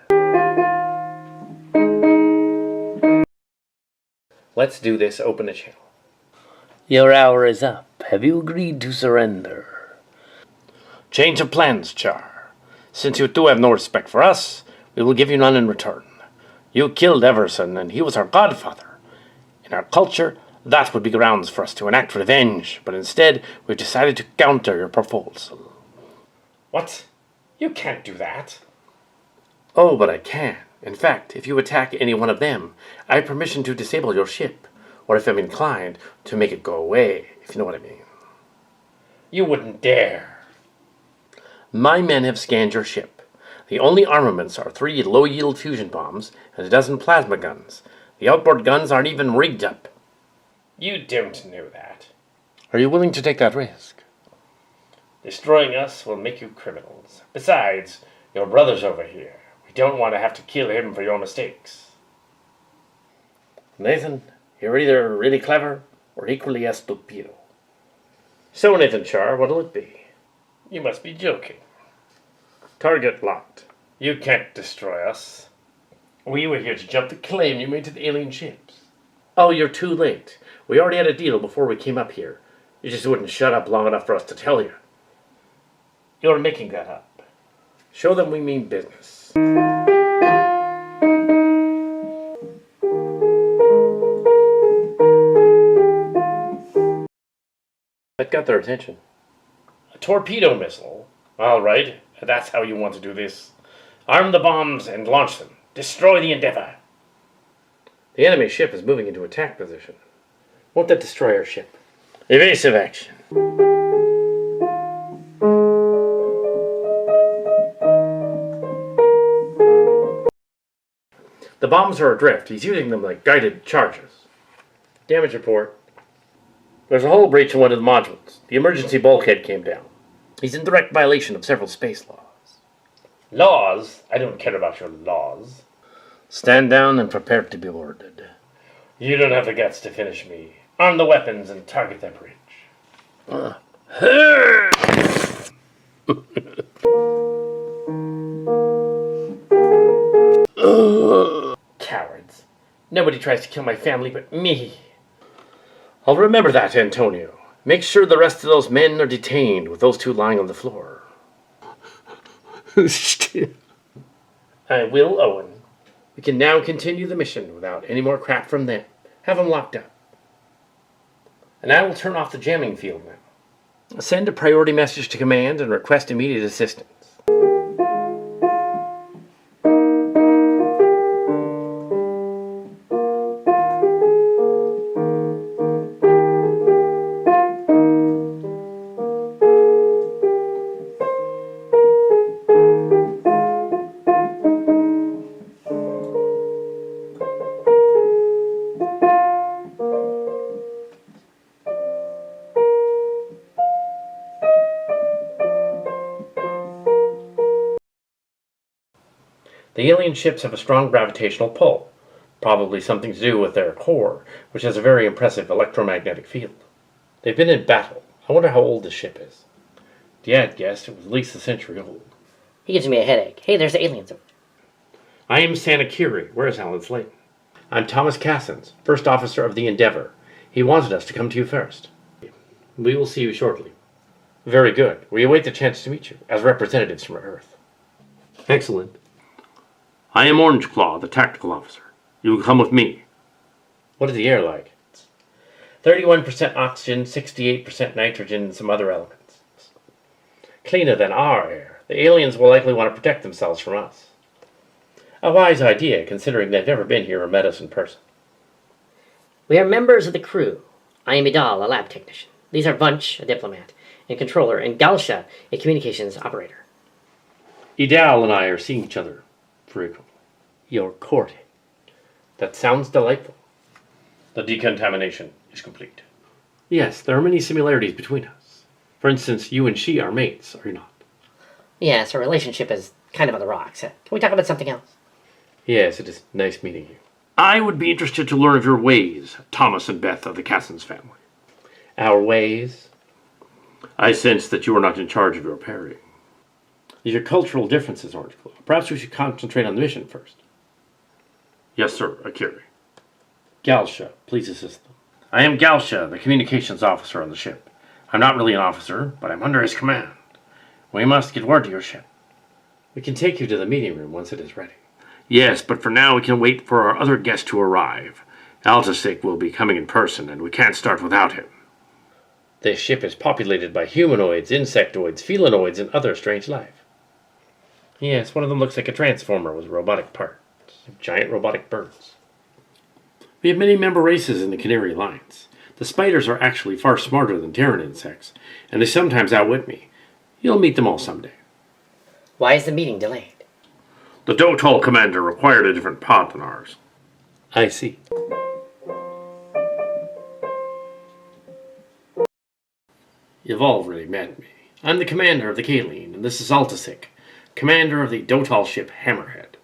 Let's do this. Open the channel. Your hour is up. Have you agreed to surrender? Change of plans, Char. Since you two have no respect for us, we will give you none in return. You killed Everson, and he was our godfather. In our culture, that would be grounds for us to enact revenge, but instead, we've decided to counter your proposal. What? You can't do that. Oh, but I can. In fact, if you attack any one of them, I have permission to disable your ship, or if I'm inclined, to make it go away, if you know what I mean. You wouldn't dare. My men have scanned your ship. The only armaments are 3 low-yield fusion bombs and a dozen plasma guns. The outboard guns aren't even rigged up. You don't know that. Are you willing to take that risk? Destroying us will make you criminals. Besides, your brother's over here. We don't want to have to kill him for your mistakes. Nathan, you're either really clever or equally estúpido. So, Nathan Char, what'll it be? You must be joking. Target locked. You can't destroy us. We were here to jump the claim you made to the alien ships. Oh, you're too late. We already had a deal before we came up here. You just wouldn't shut up long enough for us to tell you. You're making that up. Show them we mean business. That got their attention. A torpedo missile? All right, that's how you want to do this. Arm the bombs and launch them. Destroy the Endeavour. The enemy ship is moving into attack position. Won't that destroy our ship? Evasive action. The bombs are adrift. He's using them like guided charges. Damage report. There's a hull breach in one of the modules. The emergency bulkhead came down. He's in direct violation of several space laws. Laws? I don't care about your laws. Stand down and prepare to be boarded. You don't have the guts to finish me. Arm the weapons and target that bridge. Cowards. Nobody tries to kill my family but me. I'll remember that, Antonio. Make sure the rest of those men are detained with those two lying on the floor. I will, Owen. We can now continue the mission without any more crap from them. Have them locked up. And I will turn off the jamming field now. Send a priority message to command and request immediate assistance. The alien ships have a strong gravitational pull, probably something to do with their core, which has a very impressive electromagnetic field. They've been in battle. I wonder how old this ship is. Dad guessed it was at least a century old. He gives me a headache. Hey, there's aliens over there. I am Santa Curie. Where's Alan Slayton? I'm Thomas Cassens, first officer of the Endeavour. He wanted us to come to you first. We will see you shortly. Very good. We await the chance to meet you, as representatives from Earth. Excellent. I am Orange Claw, the tactical officer. You will come with me. What is the air like? 31% oxygen, 68% nitrogen, and some other elements. Cleaner than our air. The aliens will likely want to protect themselves from us. A wise idea, considering they've never been here or met us in person. We are members of the crew. I am Idal, a lab technician. These are Vunch, a diplomat and controller, and Galsha, a communications operator. Idal and I are seeing each other frequently. You're courting. That sounds delightful. The decontamination is complete. Yes, there are many similarities between us. For instance, you and she are mates, are you not? Yes, our relationship is kind of on the rocks. Can we talk about something else? Yes, it is nice meeting you. I would be interested to learn of your ways, Thomas and Beth of the Cassens family. Our ways? I sense that you are not in charge of your pairing. These are cultural differences, Orange Claw. Perhaps we should concentrate on the mission first. Yes, sir, Akiri. Galsha, please assist them. I am Galsha, the communications officer on the ship. I'm not really an officer, but I'm under his command. We must get word to your ship. We can take you to the meeting room once it is ready. Yes, but for now we can wait for our other guest to arrive. Altasik will be coming in person, and we can't start without him. This ship is populated by humanoids, insectoids, felinoids, and other strange life. Yes, one of them looks like a transformer with robotic parts. Giant robotic birds. We have many member races in the Cohnirri Alliance. The spiders are actually far smarter than Terran insects, and they sometimes outwit me. You'll meet them all someday. Why is the meeting delayed? The Dotol commander required a different pod than ours. I see. You've already met me. I'm the commander of the Kaline, and this is Altasik, commander of the Dotol ship Hammerhead.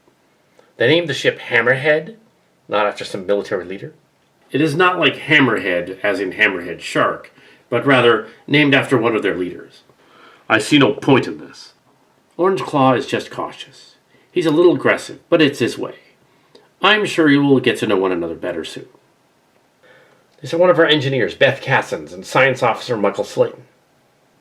They named the ship Hammerhead? Not after some military leader? It is not like Hammerhead, as in Hammerhead Shark, but rather named after one of their leaders. I see no point in this. Orange Claw is just cautious. He's a little aggressive, but it's his way. I'm sure you will get to know one another better soon. These are one of our engineers, Beth Cassens, and Science Officer Michael Slayton.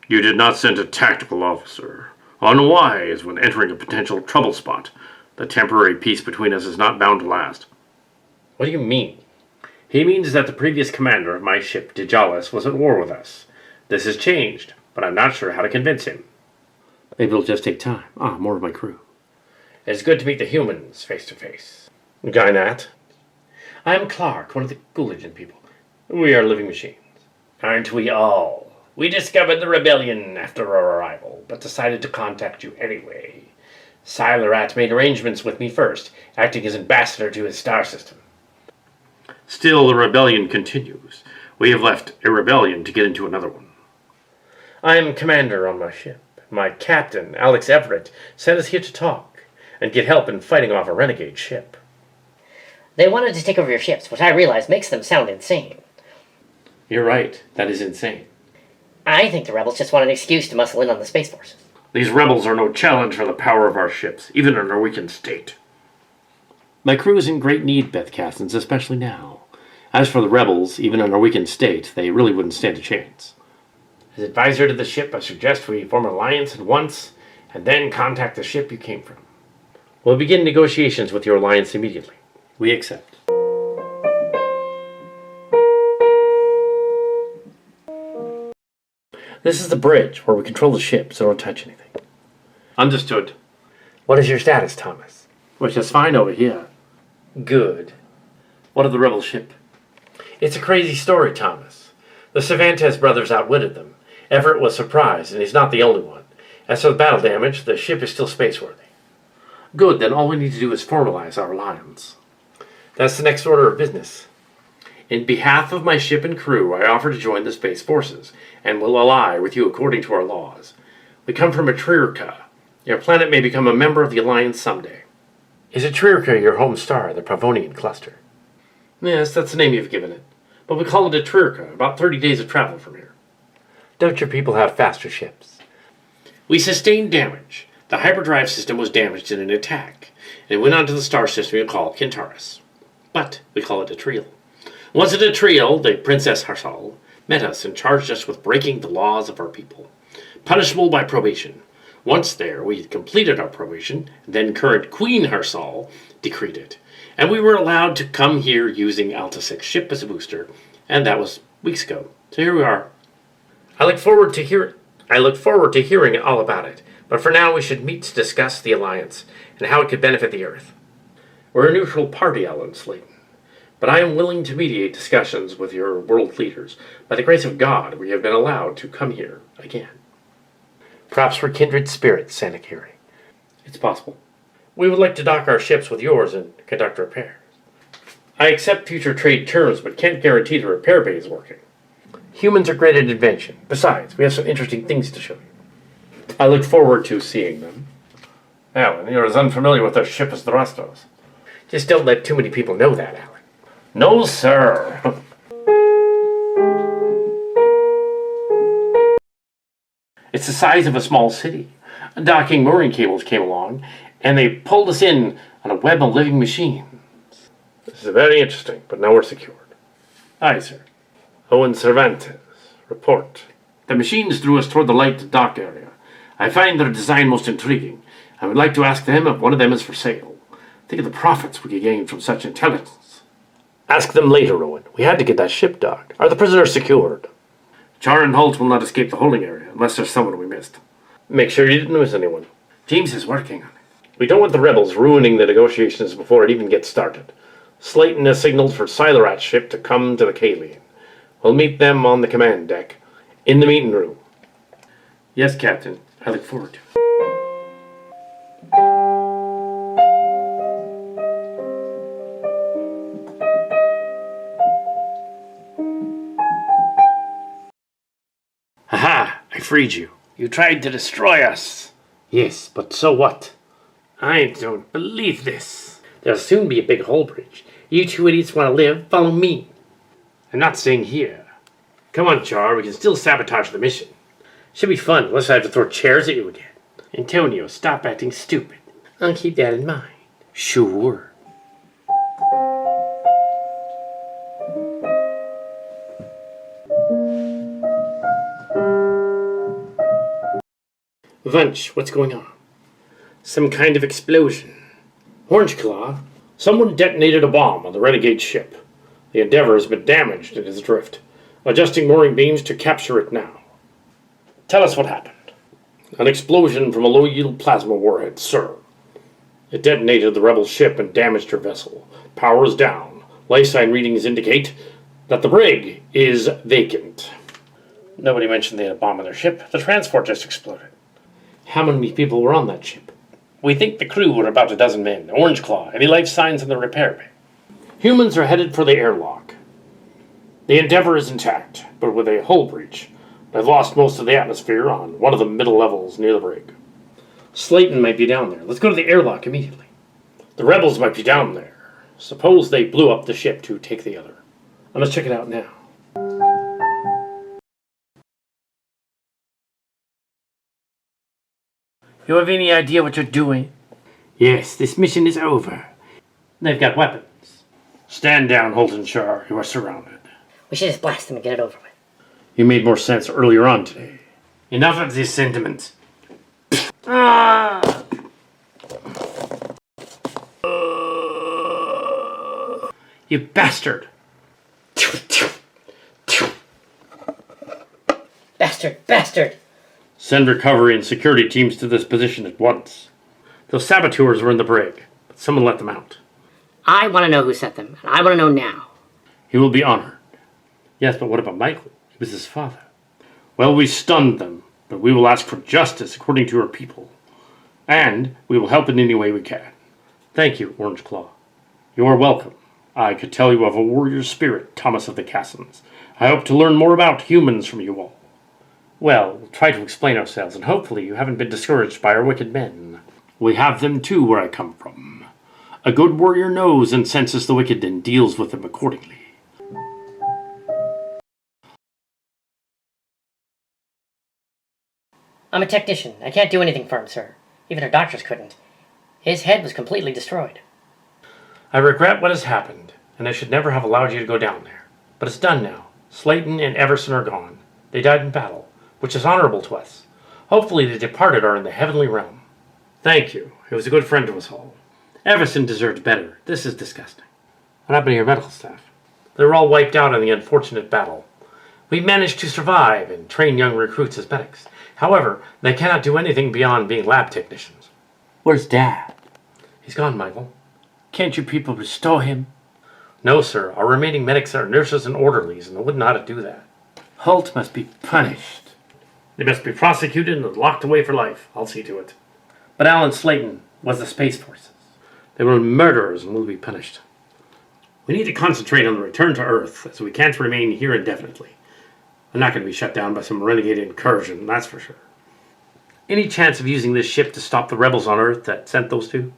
You did not send a tactical officer. Unwise when entering a potential trouble spot. The temporary peace between us is not bound to last. What do you mean? He means that the previous commander of my ship, Dijalis, was at war with us. This has changed, but I'm not sure how to convince him. Maybe it'll just take time. More of my crew. It's good to meet the humans face to face. Gynat. I'm Clark, one of the Cooligan people. We are living machines. Aren't we all? We discovered the rebellion after our arrival, but decided to contact you anyway. Silerat made arrangements with me first, acting as ambassador to his star system. Still, the rebellion continues. We have left a rebellion to get into another one. I am commander on my ship. My captain, Alex Everett, sent us here to talk and get help in fighting off a renegade ship. They wanted to take over your ships, which I realize makes them sound insane. You're right. That is insane. I think the rebels just want an excuse to muscle in on the Space Forces. These rebels are no challenge for the power of our ships, even in our weakened state. My crew is in great need, Beth Cassens, especially now. As for the rebels, even in our weakened state, they really wouldn't stand a chance. As advisor to the ship, I suggest we form an alliance at once, and then contact the ship you came from. We'll begin negotiations with your alliance immediately. We accept. This is the bridge where we control the ship, so don't touch anything. Understood. What is your status, Thomas? We're just fine over here. Good. What of the rebel ship? It's a crazy story, Thomas. The Cervantes brothers outwitted them. Everett was surprised, and he's not the only one. As for the battle damage, the ship is still spaceworthy. Good, then all we need to do is formalize our alliance. That's the next order of business. In behalf of my ship and crew, I offer to join the Space Forces, and will ally with you according to our laws. We come from Atrirka. Your planet may become a member of the Alliance someday. Is Atrirka your home star, the Pravonian cluster? Yes, that's the name you've given it. But we call it Atrirka, about 30 days of travel from here. Don't your people have faster ships? We sustained damage. The hyperdrive system was damaged in an attack, and it went onto the star system we call Kintaris. But we call it Atriel. Once at Atriel, the Princess Harsal met us and charged us with breaking the laws of our people, punishable by probation. Once there, we had completed our probation, and then current Queen Harsal decreed it, And we were allowed to come here using Alta 6 ship as a booster, and that was weeks ago. So here we are. I look forward to hearing all about it, but for now we should meet to discuss the alliance and how it could benefit the Earth. We're a neutral party, Alan Slayton, but I am willing to mediate discussions with your world leaders. By the grace of God, we have been allowed to come here again. Perhaps we're kindred spirits, Cohnirri. It's possible. We would like to dock our ships with yours and conduct repairs. I accept future trade terms, but can't guarantee the repair bay is working. Humans are great at invention. Besides, we have some interesting things to show you. I look forward to seeing them. Alan, you're as unfamiliar with our ship as the rest of us. Just don't let too many people know that, Alan. No, sir. It's the size of a small city. Docking mooring cables came along, and they pulled us in on a web of living machines. This is very interesting, but now we're secured. Aye, sir. Owen Cervantes, report. The machines drew us toward the light dock area. I find their design most intriguing. I would like to ask them if one of them is for sale. Think of the profits we could gain from such intelligence. Ask them later, Owen. We had to get that ship docked. Are the prisoners secured? Char and Holt will not escape the holding area, unless there's someone we missed. Make sure you didn't miss anyone. James is working on it. We don't want the rebels ruining the negotiations before it even gets started. Slayton has signaled for Silorat's ship to come to the Kaleen. We'll meet them on the command deck, in the meeting room. Yes, Captain. I look forward to it. Aha! I freed you. You tried to destroy us. Yes, but so what? I don't believe this. There'll soon be a big hull bridge. You two idiots want to live? Follow me. I'm not staying here. Come on, Char. We can still sabotage the mission. Should be fun, unless I have to throw chairs at you again. Antonio, stop acting stupid. I'll keep that in mind. Sure. Vunch, what's going on? Some kind of explosion. Orange Claw, someone detonated a bomb on the renegade ship. The Endeavour has been damaged and is adrift. Adjusting mooring beams to capture it now. Tell us what happened. An explosion from a low-yield plasma warhead, sir. It detonated the rebel ship and damaged her vessel. Power is down. Life sign readings indicate that the brig is vacant. Nobody mentioned they had a bomb on their ship. The transport just exploded. How many people were on that ship? We think the crew were about a dozen men. Orange Claw. Any life signs in the repair bay? Humans are headed for the airlock. The Endeavour is intact, but with a hull breach. I've lost most of the atmosphere on one of the middle levels near the brig. Slayton might be down there. Let's go to the airlock immediately. The rebels might be down there. Suppose they blew up the ship to take the other. I must check it out now. You have any idea what you're doing? Yes, this mission is over. They've got weapons. Stand down, Holt and Char. You are surrounded. We should just blast them and get it over with. You made more sense earlier on today. Enough of this sentiment. You bastard! Bastard! Send recovery and security teams to this position at once. Those saboteurs were in the brig, but someone let them out. I want to know who sent them, and I want to know now. He will be honored. Yes, but what about Michael? He was his father. Well, we stunned them, but we will ask for justice according to our people. And we will help in any way we can. Thank you, Orange Claw. You are welcome. I could tell you have a warrior spirit, Thomas of the Cassins. I hope to learn more about humans from you all. Well, we'll try to explain ourselves, and hopefully you haven't been discouraged by our wicked men. We have them too where I come from. A good warrior knows and senses the wicked and deals with them accordingly. I'm a technician. I can't do anything for him, sir. Even our doctors couldn't. His head was completely destroyed. I regret what has happened, and I should never have allowed you to go down there. But it's done now. Slayton and Everson are gone. They died in battle, which is honorable to us. Hopefully the departed are in the heavenly realm. Thank you. He was a good friend to us all. Everson deserved better. This is disgusting. What happened to your medical staff? They were all wiped out in the unfortunate battle. We managed to survive and train young recruits as medics. However, they cannot do anything beyond being lab technicians. Where's Dad? He's gone, Michael. Can't you people restore him? No, sir. Our remaining medics are nurses and orderlies, and they wouldn't know how to do that. Holt must be punished. They must be prosecuted and locked away for life. I'll see to it. But Alan Slayton was the Space Forces. They were murderers and will be punished. We need to concentrate on the return to Earth, as we can't remain here indefinitely. I'm not going to be shut down by some renegade incursion, that's for sure. Any chance of using this ship to stop the rebels on Earth that sent those two?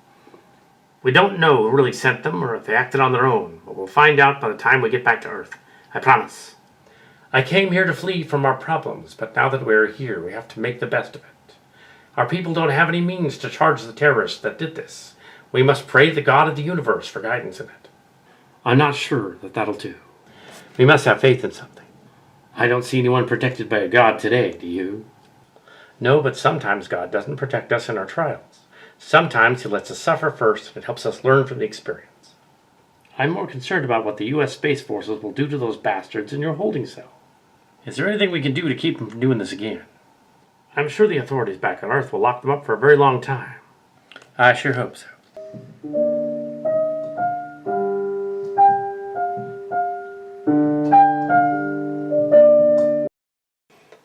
We don't know who really sent them or if they acted on their own, but we'll find out by the time we get back to Earth. I promise. I came here to flee from our problems, but now that we're here, we have to make the best of it. Our people don't have any means to charge the terrorists that did this. We must pray the God of the universe for guidance in it. I'm not sure that that'll do. We must have faith in something. I don't see anyone protected by a God today, do you? No, but sometimes God doesn't protect us in our trials. Sometimes he lets us suffer first and helps us learn from the experience. I'm more concerned about what the U.S. Space Forces will do to those bastards in your holding cell. Is there anything we can do to keep them from doing this again? I'm sure the authorities back on Earth will lock them up for a very long time. I sure hope so.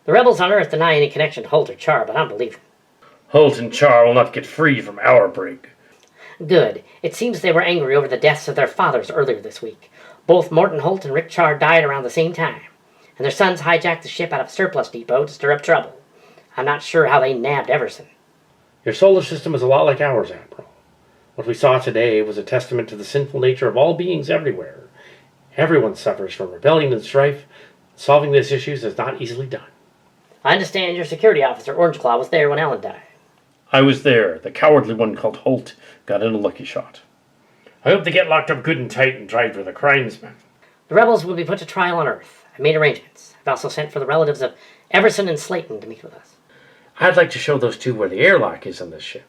The rebels on Earth deny any connection to Holt or Char, but I don't believe them. Holt and Char will not get free from our brig. Good. It seems they were angry over the deaths of their fathers earlier this week. Both Morton Holt and Rick Char died around the same time, and their sons hijacked the ship out of a surplus depot to stir up trouble. I'm not sure how they nabbed Everson. Your solar system is a lot like ours, Admiral. What we saw today was a testament to the sinful nature of all beings everywhere. Everyone suffers from rebellion and strife. Solving these issues is not easily done. I understand your security officer, Orangeclaw, was there when Ellen died. I was there. The cowardly one called Holt got in a lucky shot. I hope they get locked up good and tight and tried for the crimes, man. The rebels will be put to trial on Earth. I made arrangements. I've also sent for the relatives of Everson and Slayton to meet with us. I'd like to show those two where the airlock is on this ship,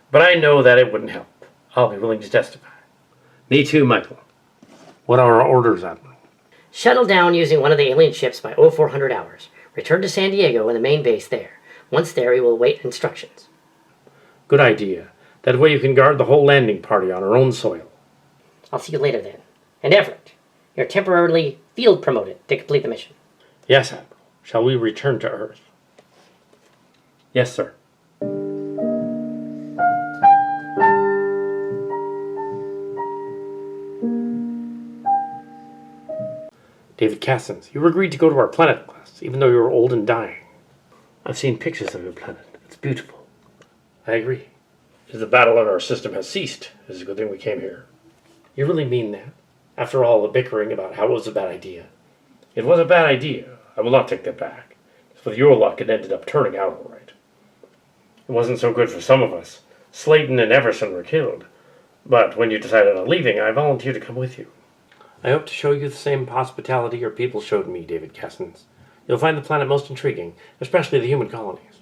but I know that it wouldn't help. I'll be willing to testify. Me too, Michael. What are our orders, Admiral? Shuttle down using one of the alien ships by 0400 hours. Return to San Diego and the main base there. Once there, we will await instructions. Good idea. That way you can guard the whole landing party on our own soil. I'll see you later then. And Everett, you're temporarily field promoted to complete the mission. Yes, Admiral. Shall we return to Earth? Yes, sir. David Cassins, you agreed to go to our planet at last, even though you were old and dying. I've seen pictures of your planet. It's beautiful. I agree. As the battle on our system has ceased, it's a good thing we came here. You really mean that? After all the bickering about how it was a bad idea. It was a bad idea. I will not take that back. With your luck, it ended up turning out all right. It wasn't so good for some of us. Slayton and Everson were killed. But when you decided on leaving, I volunteered to come with you. I hope to show you the same hospitality your people showed me, David Cassins. You'll find the planet most intriguing, especially the human colonies.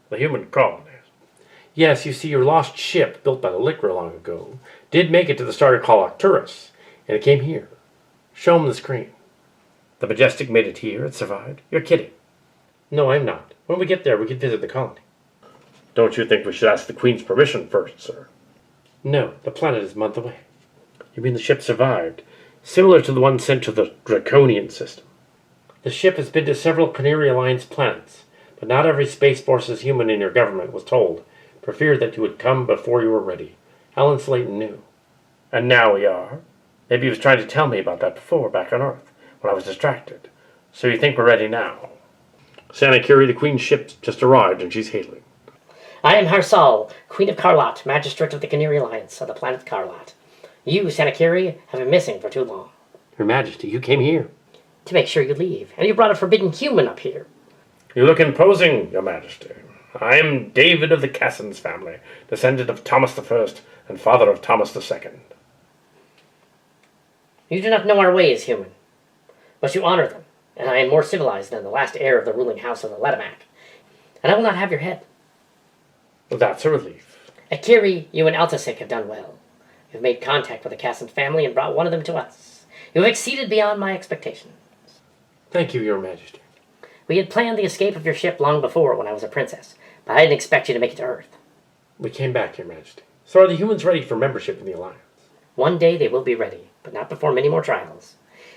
The human colonies? Yes, you see, your lost ship, built by the Licker long ago, did make it to the star called Arcturus, and it came here. Show them the screen. The Majestic made it here. It survived. You're kidding. No, I'm not. When we get there, we can visit the colony. Don't you think we should ask the Queen's permission first, sir? No, the planet is a month away. You mean the ship survived? Similar to the one sent to the Draconian system. The ship has been to several Cohnirri Alliance planets, but not every Space Forces human in your government was told, for fear that you would come before you were ready. Alan Slayton knew. And now we are. Maybe he was trying to tell me about that before, back on Earth, when I was distracted. So you think we're ready now? Cohnirri, the Queen's ship, just arrived, and she's hailing. I am Harsal, Queen of Carlot, Magistrate of the Cohnirri Alliance of the planet Carlot. You, Cohnirri, have been missing for too long. Your Majesty, you came here. To make sure you leave, and you brought a forbidden human up here. You look imposing, Your Majesty. I am David of the Cassins family, descendant of Thomas I and father of Thomas II. You do not know our ways, human, but you honor them, and I am more civilized than the last heir of the ruling house of the Letimac, and I will not have your head. That's a relief. At Kiri, you and Altasik have done well. You've made contact with the Cassant family and brought one of them to us. You have exceeded beyond my expectations. Thank you, Your Majesty. We had planned the escape of your ship long before when I was a princess, but I didn't expect you to make it to Earth. We came back, Your Majesty. So are the humans ready for membership in the Alliance? One day they will be ready, but not before many more trials.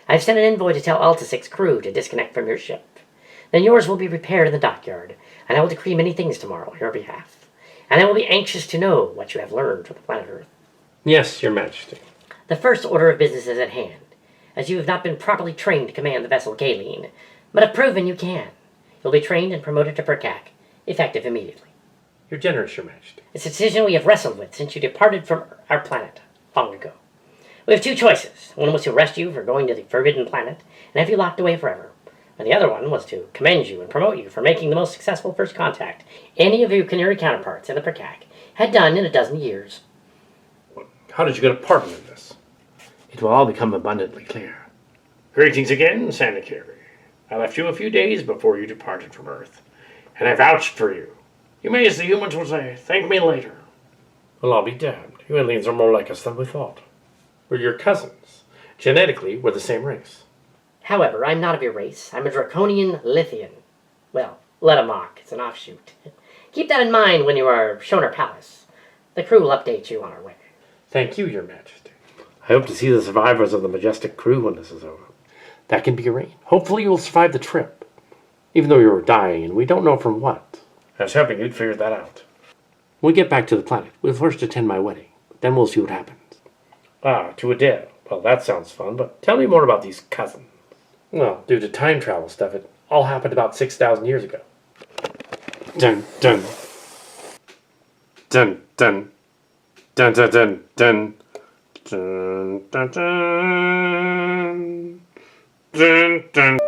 I've sent an envoy to tell Altasic's crew to disconnect from your ship. Then yours will be repaired in the dockyard, and I will decree many things tomorrow on your behalf. And I will be anxious to know what you have learned from the planet Earth. Yes, Your Majesty. The first order of business is at hand, as you have not been properly trained to command the vessel Galen, but have proven you can. You'll be trained and promoted to Perkak, effective immediately. You're generous, Your Majesty. It's a decision we have wrestled with since you departed from our planet long ago. We have two choices. One was to arrest you for going to the Forbidden Planet and have you locked away forever. And the other one was to commend you and promote you for making the most successful first contact any of your Cohnirri counterparts in the Perkak had done in a dozen years. How did you get a pardon in this? It will all become abundantly clear. Greetings again, Cohnirri. I left you a few days before you departed from Earth, and I vouched for you. You may, as the humans will say, thank me later. Well, I'll be damned. You aliens are more like us than we thought. We're your cousins. Genetically, we're the same race. However, I'm not of your race. I'm a Draconian Lithian. Well, Letamok. It's an offshoot. Keep that in mind when you are shown our palace. The crew will update you on our way. Thank you, Your Majesty. I hope to see the survivors of the majestic crew when this is over. That can be arranged. Hopefully you'll survive the trip. Even though you were dying, and we don't know from what. I was hoping you'd figure that out. When we get back to the planet, we'll first attend my wedding. Then we'll see what happens. Ah, to Adele. Well, that sounds fun, but tell me more about these cousins. Well, due to time travel stuff, it all happened about 6,000 years ago. Dun, dun. Dun, dun. Dun, dun, dun, dun. Dun, dun, dun. Dun, dun.